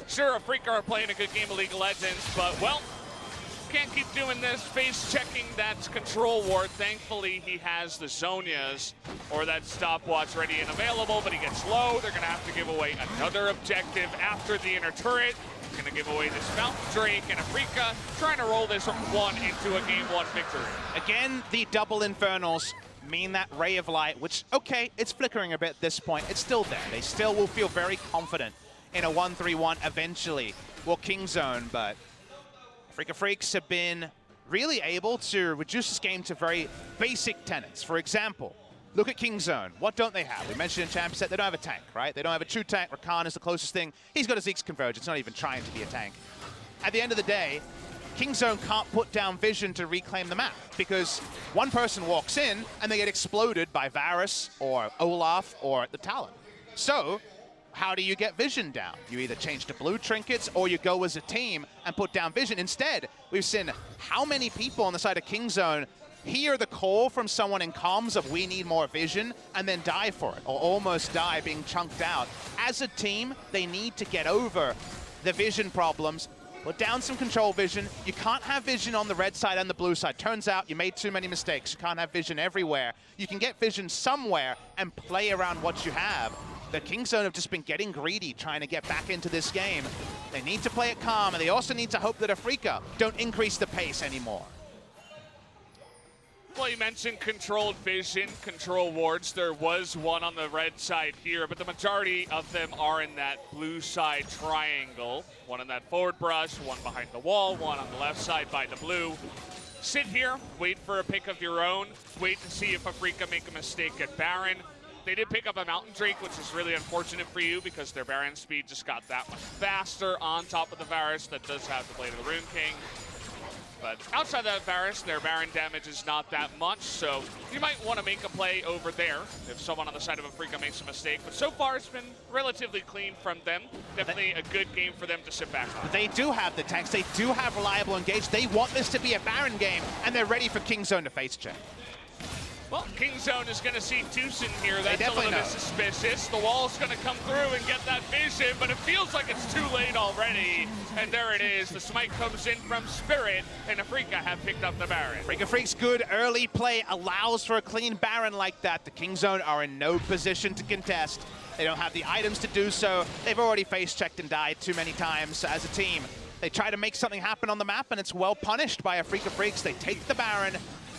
Sure, Afreeca are playing a good game of League of Legends, but, well, can't keep doing this. Face checking that control ward. Thankfully, he has the Zonias or that stopwatch ready and available, but he gets low. They're going to have to give away another objective after the inner turret. Going to give away this Mountain Drake, and Afreeca trying to roll this one into a game one victory. Again, the double Infernals mean that Ray of Light, which, okay, it's flickering a bit at this point. It's still there. They still will feel very confident in a 1-3-1 eventually. Well, Kingzone, but Afreeca Freecs have been really able to reduce this game to very basic tenets. For example, look at Kingzone. What don't they have? We mentioned in Champions Set, they don't have a tank, right? They don't have a true tank. Rakan is the closest thing. He's got a Zeke's Convergence, not even trying to be a tank. At the end of the day, Kingzone can't put down vision to reclaim the map, because one person walks in and they get exploded by Varus or Olaf or the Talon. So, how do you get vision down? You either change to blue trinkets or you go as a team and put down vision. Instead, we've seen how many people on the side of Kingzone hear the call from someone in comms of we need more vision and then die for it, or almost die being chunked out. As a team, they need to get over the vision problems, put down some control vision. You can't have vision on the red side and the blue side. Turns out you made too many mistakes. You can't have vision everywhere. You can get vision somewhere and play around what you have. The Kingzone have just been getting greedy, trying to get back into this game. They need to play it calm, and they also need to hope that Afreeca don't increase the pace anymore. Well, you mentioned controlled vision, control wards. There was one on the red side here, but the majority of them are in that blue side triangle. One in that forward brush, one behind the wall, one on the left side by the blue. Sit here, wait for a pick of your own, wait to see if Afreeca make a mistake at Baron. They did pick up a Mountain Drake, which is really unfortunate for you because their Baron speed just got that much faster on top of the Varus that does have the Blade of the Rune King. But outside that Varus, their Baron damage is not that much, so you might want to make a play over there if someone on the side of Afreeca makes a mistake. But so far, it's been relatively clean from them. Definitely a good game for them to sit back on. They do have the tanks. They do have reliable engage. They want this to be a Baron game, and they're ready for Kingzone to face check. Well, Kingzone is going to see Tucson here. That's a little bit suspicious. The wall's going to come through and get that vision, but it feels like it's too late already. And there it is. The smite comes in from Spirit, and Afreeca have picked up the Baron. Afreeca Freecs' good early play allows for a clean Baron like that. The Kingzone are in no position to contest. They don't have the items to do so. They've already face-checked and died too many times as a team. They try to make something happen on the map, and it's well punished by Afreeca Freecs. They take the Baron.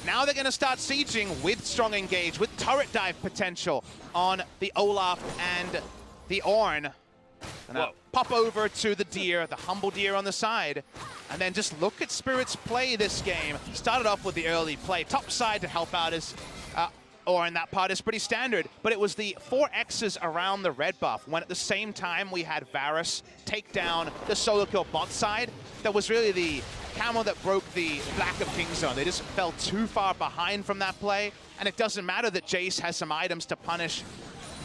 Now they're going to start sieging with strong engage, with turret dive potential on the Olaf and the Ornn. And pop over to the Deer, the humble Deer on the side, and then just look at Spirit's play this game. Started off with the early play. Top side to help out is Ornn. That part is pretty standard, but it was the 4Xs around the red buff, when at the same time we had Varus take down the solo kill bot side. that was really the camel that broke the back of Kingzone. They just fell too far behind from that play, and it doesn't matter that Jace has some items to punish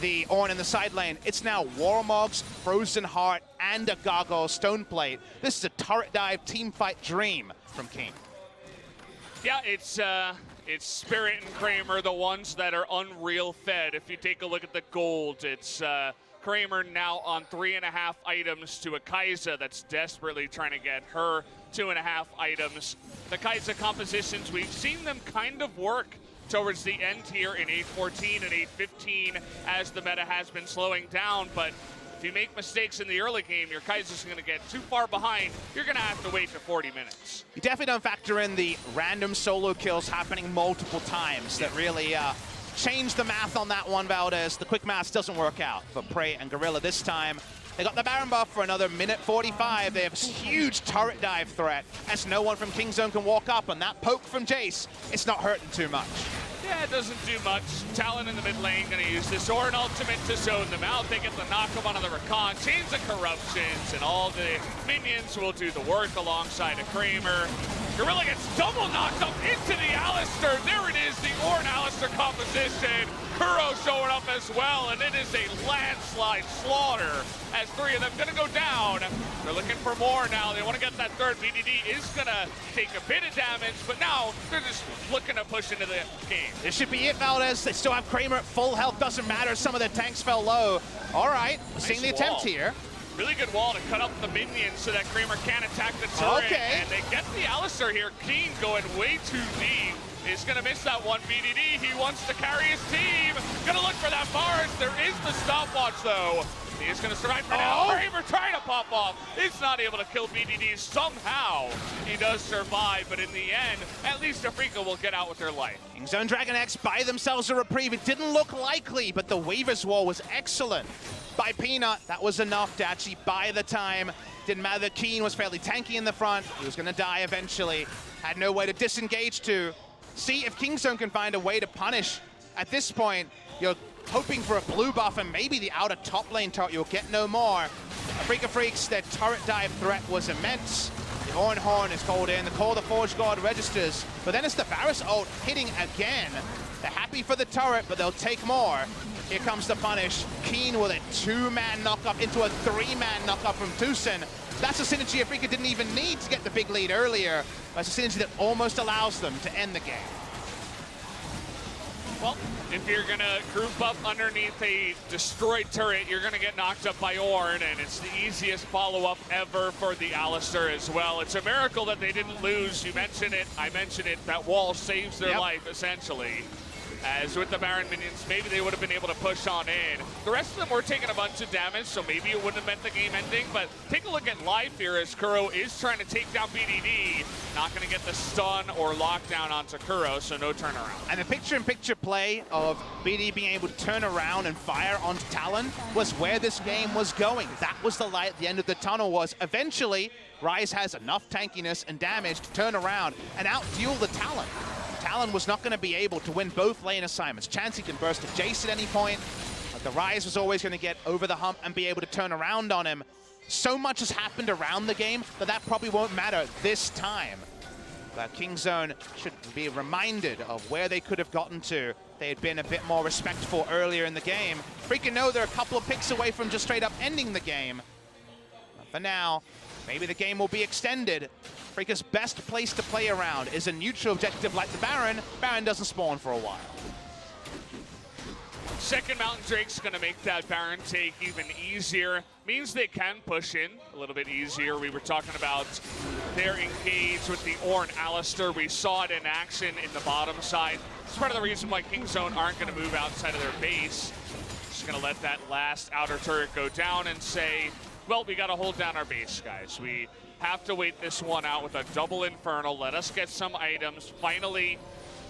the Ornn in the side lane. It's now Warmogs, Frozen Heart, and a Gargoyle Stone Plate. This is a turret dive team fight dream from King. Yeah, it's Spirit and Kramer, the ones that are Unreal fed. If you take a look at the gold, it's Kramer now on 3.5 items to a Kai'Sa that's desperately trying to get her 2.5 items. The Kai'Sa compositions, we've seen them kind of work towards the end here in 8-14 and 8-15 as the meta has been slowing down, but if you make mistakes in the early game, your Kai'Sa's going to get too far behind. You're going to have to wait for 40 minutes. You definitely don't factor in the random solo kills happening multiple times that really change the math on that one, Valdez. The quick math doesn't work out for Prey and Gorilla this time. They got the Baron buff for another minute 45. They have a huge turret dive threat as no one from Kingzone can walk up, and that poke from Jace, it's not hurting too much. Yeah, it doesn't do much. Talon in the mid lane gonna use this Ornn ultimate to zone them out. They get the knockup onto the Rakan, Chains of Corruptions, and all the minions will do the work alongside a Kramer. Gorilla gets double knocked up into the Alistar. There it is, the Ornn Alistar composition. Kuro showing up as well, and it is a landslide slaughter as 3 of them gonna go down. They're looking for more now. They want to get that third. BDD is gonna take a bit of damage, but now they're just looking to push into the game. This should be it, Valdez. They still have Kramer at full health. Doesn't matter. Some of their tanks fell low. All right, Nice seeing the wall. attempt here. Really good wall to cut up the minions so that Kramer can't attack the turret. Okay. And they get the Alistar here. Keen going way too deep. Is going to miss that one BDD. He wants to carry his team. Going to look for that Bars. There is the stopwatch, though. He is going to survive for now. Kramer trying to pop off. It's not able to kill BDD. Somehow he does survive, but in the end, at least Afreeca will get out with their life. Kingzone DragonX buy themselves a reprieve. It didn't look likely, but the Weaver's Wall was excellent by Peanut. That was enough to actually buy the time. Didn't matter that Keen was fairly tanky in the front. He was going to die eventually. Had no way to disengage to. See if Kingzone can find a way to punish. At this point, you're hoping for a blue buff and maybe the outer top lane turret. You'll get no more. Afreeca Freecs, their turret dive threat was immense. The Ornn Horn is called in. The Call of the Forge God registers. But then it's the Varus ult hitting again. They're happy for the turret, but they'll take more. Here comes the punish. Keen with a 2-man knock-up into a 3-man knock-up from Tucson. That's a synergy Afreeca didn't even need to get the big lead earlier. That's a synergy that almost allows them to end the game. Well, if you're going to group up underneath a destroyed turret, you're going to get knocked up by Ornn, and it's the easiest follow-up ever for the Alistar as well. It's a miracle that they didn't lose. You mentioned it, I mentioned it. That wall saves their life, essentially. As with the Baron minions, maybe they would have been able to push on in. The rest of them were taking a bunch of damage, so maybe it wouldn't have meant the game ending, but take a look at life here as Kuro is trying to take down BDD. Not going to get the stun or lockdown onto Kuro, so no turnaround. And the picture-in-picture play of BD being able to turn around and fire onto Talon was where this game was going. That was the light at the end of the tunnel. Was eventually, Ryze has enough tankiness and damage to turn around and out-duel the Talon. Talon was not going to be able to win both lane assignments. Chansey can burst to Jace at any point, but the Ryze was always going to get over the hump and be able to turn around on him. So much has happened around the game that probably won't matter this time. But Kingzone should be reminded of where they could have gotten to. They had been a bit more respectful earlier in the game. Freaking know they're a couple of picks away from just straight up ending the game. But for now, maybe the game will be extended. Freaka's best place to play around is a neutral objective like the Baron. Baron doesn't spawn for a while. Second Mountain Drake's going to make that Baron take even easier. Means they can push in a little bit easier. We were talking about their engage with the Ornn Alistar. We saw it in action in the bottom side. It's part of the reason why Kingzone aren't going to move outside of their base. Just going to let that last outer turret go down and say, well, we got to hold down our base, guys. We have to wait this one out with a double Infernal. Let us get some items. Finally,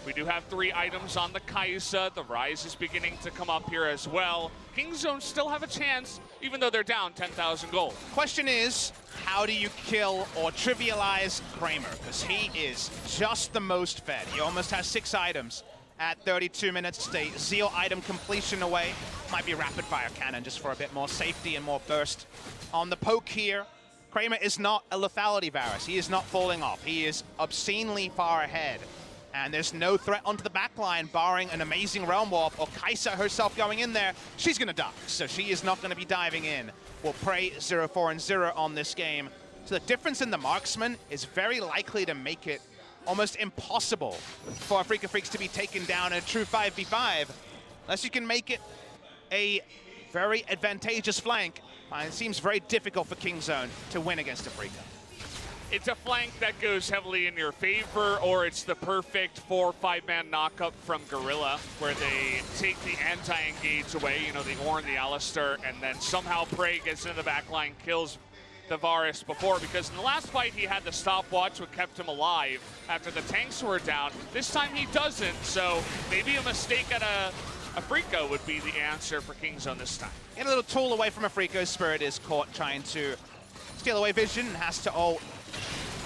we do have 3 items on the Kai'Sa. The Ryze is beginning to come up here as well. Kingzone still have a chance, even though they're down 10,000 gold. Question is, how do you kill or trivialize Kramer? Because he is just the most fed. He almost has 6 items at 32 minutes. Stay Zeal item completion away. Might be rapid fire cannon just for a bit more safety and more burst on the poke here. Kramer is not a lethality Varus. He is not falling off. He is obscenely far ahead. And there's no threat onto the backline, barring an amazing Realm Warp or Kai'Sa herself going in there. She's going to duck, so she is not going to be diving in. We'll pray 0-4-0 on this game. So the difference in the marksman is very likely to make it almost impossible for Afreeca Freecs to be taken down in a true 5v5, unless you can make it a very advantageous flank. And it seems very difficult for Kingzone to win against Afreeca. It's a flank that goes heavily in your favor, or it's the perfect 4-5-man knockup from Gorilla, where they take the anti-engage away, you know, the Ornn, the Alistar, and then somehow Prey gets into the backline, kills the Varus before, because in the last fight he had the stopwatch, what kept him alive after the tanks were down. This time he doesn't, so maybe a mistake at Afreeca would be the answer for Kingzone this time. Get a little tool away from Afreeca. Spirit is caught trying to steal away vision and has to ult.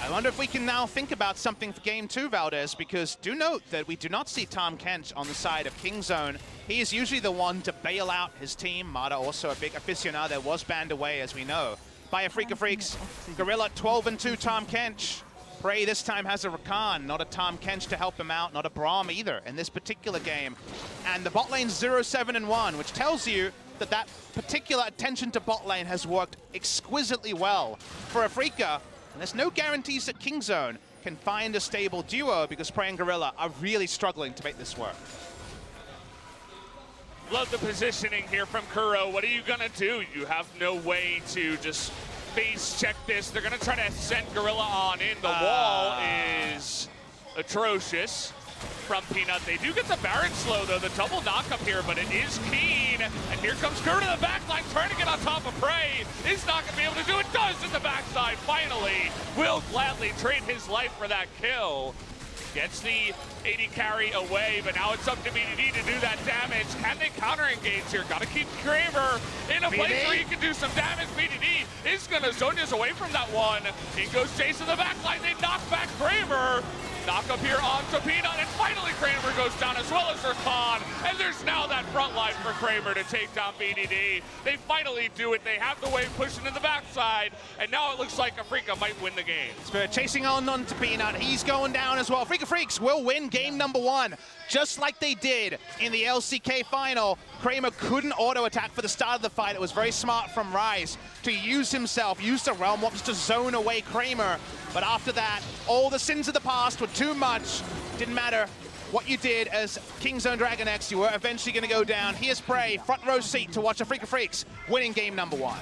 I wonder if we can now think about something for game 2, Valdez, because do note that we do not see Tahm Kench on the side of Kingzone. He is usually the one to bail out his team. Mata, also a big aficionado, was banned away, as we know, by Afreeca Freecs. Gorilla 12-2 Tahm Kench. Prey this time has a Rakan, not a Tahm Kench to help him out, not a Braum either in this particular game. And the bot lane's 0-7-1, which tells you that that particular attention to bot lane has worked exquisitely well for Afreeca. And there's no guarantees that Kingzone can find a stable duo, because Prey and Gorilla are really struggling to make this work. Love the positioning here from Kuro. What are you gonna do? You have no way to just face check this. They're gonna try to send Gorilla on in. The wall is atrocious from Peanut. They do get the Baron slow though, the double knockup here, but it is Keen. And here comes Kuro to the backline, trying to get on top of Prey. Is not gonna be able to do it, does in the backside, finally. Will gladly trade his life for that kill. Gets the AD carry away, but now it's up to BDD to do that damage. Can they counter-engage here? Gotta keep Kramer in a place where he can do some damage. BDD is gonna zone us away from that one. In goes Jace in the backline, they knock back Kramer. Knock up here onto Peanut, and finally Kramer goes down as well as Rakan. And there's now that front line for Kramer to take down BDD. They finally do it. They have the wave pushing in the backside, and now it looks like Afreeca might win the game. Spirit chasing on to Peanut. He's going down as well. Afreeca Freecs will win game number 1, just like they did in the LCK final. Kramer couldn't auto-attack for the start of the fight. It was very smart from Rise to use himself, use the Realm Warps to zone away Kramer. But after that, all the sins of the past were too much. Didn't matter what you did as Kingzone DragonX, you were eventually going to go down. Here's Prey, front row seat to watch Afreeca Freecs winning game number 1.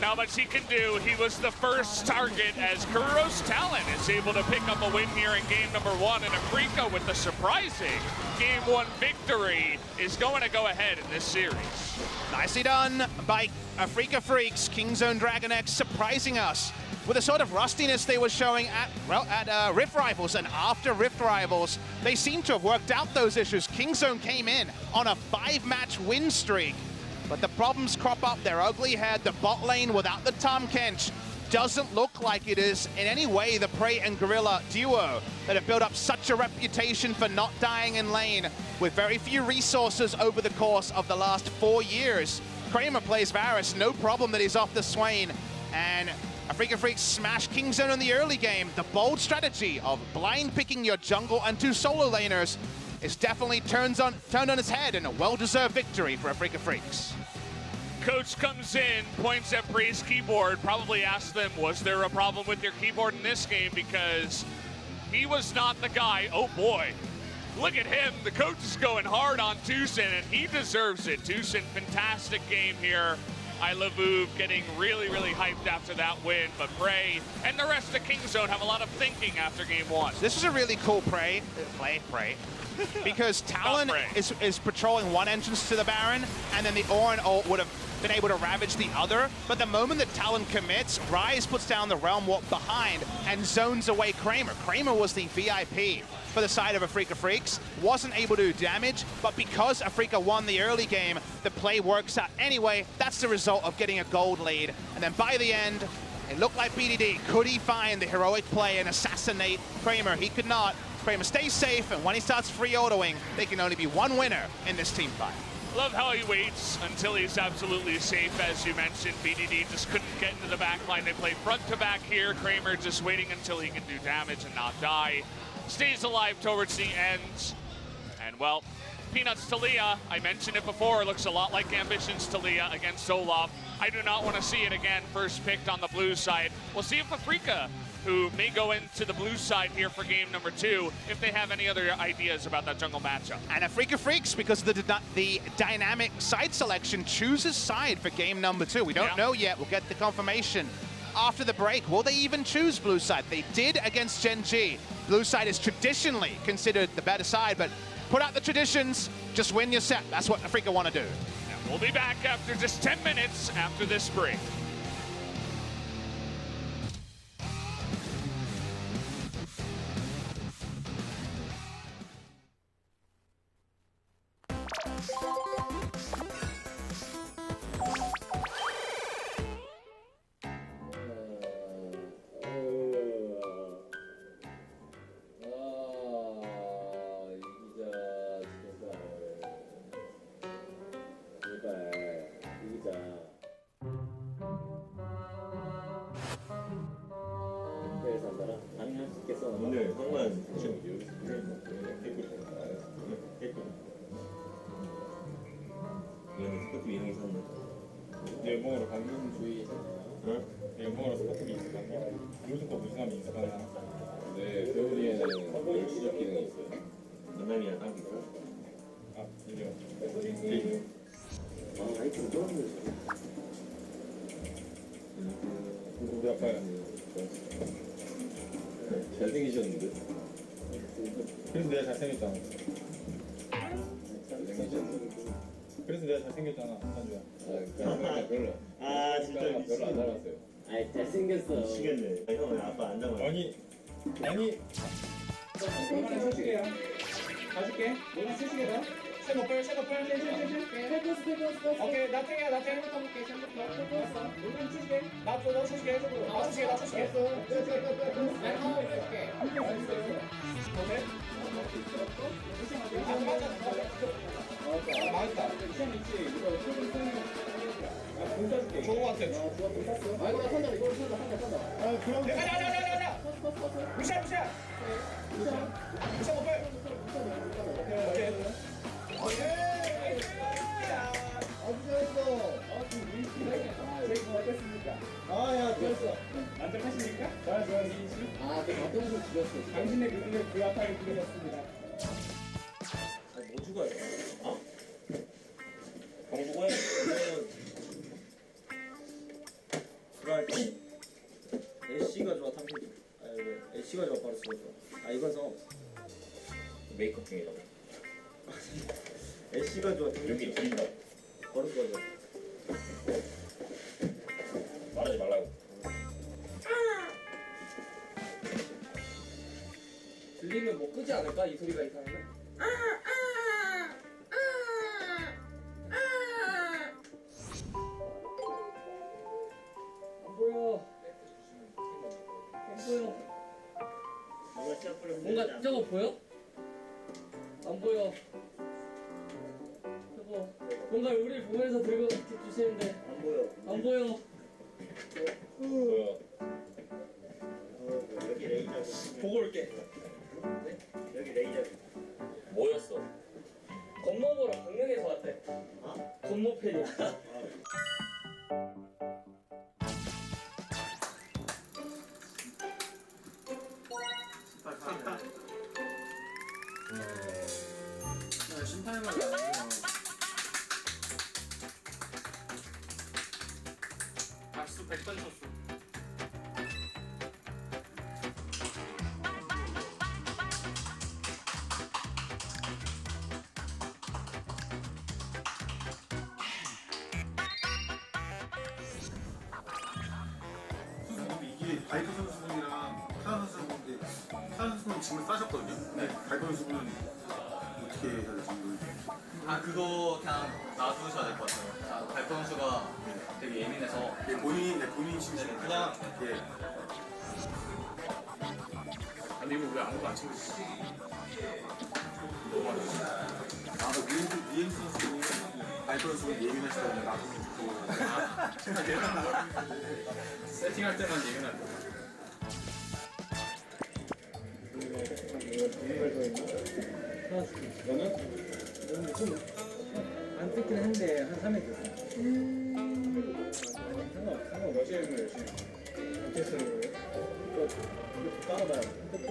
Not much he can do. He was the first target as Kuro's Talon is able to pick up a win here in game number 1. And Afreeca, with the surprising game 1 victory, is going to go ahead in this series. Nicely done by Afreeca Freecs. Kingzone DragonX surprising us with the sort of rustiness they were showing at Rift Rivals, and after Rift Rivals, they seem to have worked out those issues. Kingzone came in on a 5-match win streak, but the problems crop up. They're ugly head. The bot lane without the Tahm Kench doesn't look like it is in any way the Prey and Gorilla duo that have built up such a reputation for not dying in lane with very few resources over the course of the last 4 years. Kramer plays Varus, no problem that he's off the Swain, and Afreeca Freecs smash Kingzone in the early game. The bold strategy of blind picking your jungle and 2 solo laners is definitely turned on its head, and a well-deserved victory for Afreeca Freecs. Coach comes in, points at Prey's keyboard, probably asks them, was there a problem with your keyboard in this game? Because he was not the guy. Oh boy, look at him. The coach is going hard on Tucson, and he deserves it. Tucson, fantastic game here. I love Uv getting really, really hyped after that win, but Prey and the rest of Kingzone have a lot of thinking after game 1. This is a really cool Prey, because Talon is patrolling one entrance to the Baron, and then the Ornn ult would have been able to ravage the other. But the moment that Talon commits, Rise puts down the Realm Warp behind and zones away Kramer. Kramer was the VIP for the side of Afreeca Freecs, wasn't able to do damage, but because Afreeca won the early game, the play works out anyway. That's the result of getting a gold lead. And then by the end, it looked like BDD. Could he find the heroic play and assassinate Kramer? He could not. Kramer stays safe, and when he starts free autoing, they can only be one winner in this team fight. Love how he waits until he's absolutely safe, as you mentioned. BDD just couldn't get into the back line. They play front to back here. Kramer just waiting until he can do damage and not die. Stays alive towards the end. And well, Peanuts Talia, I mentioned it before, looks a lot like Ambitions Talia against Olaf. I do not want to see it again, first picked on the blue side. We'll see if Afreeca, who may go into the blue side here for game number 2, if they have any other ideas about that jungle matchup. And Afreeca Freecs, because of the dynamic side selection, chooses side for game number 2. We don't know yet. We'll get the confirmation after the break. Will they even choose blue side? They did against Gen G. Blue side is traditionally considered the better side, but put out the traditions, just win your set. That's what Afreeca want to do. And we'll be back after just 10 minutes after this break. 오늘 상관 이거는 스포츠 이용이 샀나? 일본어로 방금 주의. 응? 일본어로 스포츠 있었거든요. 요즘 거 무슨 있었거든요. 네, 배우리에는 멀티적 기능이 있어요. 전남이랑 딱 있어? 아, 이요. 아, 아이템 좋아하는 우리 아빠요. 잘생기셨는데? 그래서 내가 잘생겼잖아. 잘생기셨는데? 그래서 내가 잘생겼잖아, 한주야. 아, 별로. 아, 진짜 별로 안 닮았어요. 아이, 잘생겼어. 미치겠네. 형, 아빠 안 닮아요. 아니. 이번에 쳐줄게요. 가줄게. 뭐가 쳐주게요? 쉐노플. 오케이, 나 탱이야. 물건 쳐줄게. 나 쳐줄게. 나 쳐줄게. 오케이. 맞다. 시험 있지. 이거 공짜줄게. 좋은 거 같아. 아, 이거 산다. 아, 그럼. 가자. 무시야. 무시야 오케이. 아주 잘했어. 제가 어땠습니까? 야, 좋았어. 만족하십니까? 좋아. 아, 그 어떤 죽였어. 당신의 그림을 부합하게 그려졌습니다. 뭐 죽어요? 어? 공부해? 그럴 때 애쉬가 좋아, 탐색이. 애쉬가 좋아, 바로 쓰고. 이건 상관없어. 메이크업 중이라고. 애쉬가 좋아, 여기 들린다. 버릇 거죠. 말하지 말라고. 들리면 뭐 끄지 않을까? 이 소리가 이상하면? 안 보여. 뭔가 저거 보여? 안 보여. 저거 뭔가 우리 보면서 들고 주시는데 안 보여. 뭐야? 여기 레이저. 보고 올게. 여기 레이저. 뭐였어? 건모 보러 강릉에서 왔대. 건모 팬이야. 심판만 박수 100번 쳤어. 이게 바이퍼 선수분이랑 카나 선수분인데 카나 선수는 짐을 싸셨거든요. 네. 바이퍼 선수분은 어떻게 해야 될지 모르겠어요. 그거 그냥 놔두셔야 될 것 같아요. 발표 선수가 되게 예민해서 본인이 짐 그냥 근데 이거 왜 아무도 안 챙겨주지? 너무 많아. 니엠스 선수는 선수 예민하시다면 나중에 듣고 세팅할 때만 예민하다. 너는? 좀안 뜯긴 한데 한 3회 됐어. 상관없어. 열심히 열심히. 어떻게 쓰는 거예요? 이거 따라봐요. 뜯고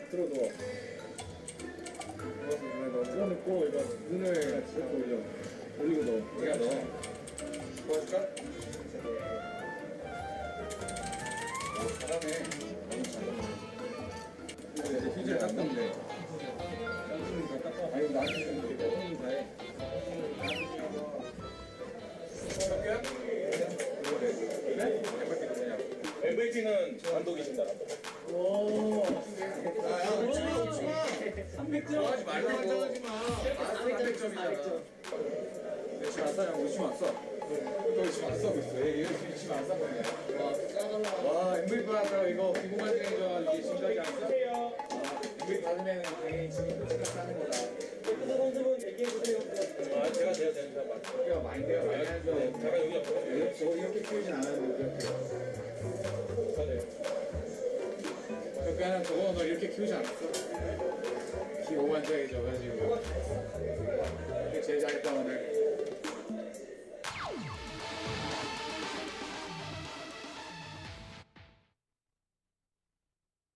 들어 넣어. 넣어서 눈에 넣어. 들어 넣고 이거 눈을 이렇게 올려. 올리고 넣어. 내가 넣어. 도와줄까? 오, 잘하네. 너무 잘하네. 이제 휴지를 닦으면 돼. 닦으니까 닦아. 아이고 나한테 이렇게 닦으면 돼. MVP는 감독이신다. 오. 300점. 하지 말라고 하지 마. 300점이잖아. 지금 안 싸냐고 지금 안 싸. 너 지금 안 싸고 있어. 얘 지금 안 싸고 있냐. 와 MVP 받았다고 이거 기부만 드리는 줄 이게 심각이 안 써. MVP 받으면 당연히 지금 생각하는 거다. 선수분 얘기해주세요. 제가 우리가 마인드가 많이 하는 줄 알고. 제가 여기 없어요. 저 이렇게 키우진 않았는데 이렇게. 그러니까 저거 너 이렇게 키우지 않았어? 기 오반장이 져가지고 제일 잘했다 오늘.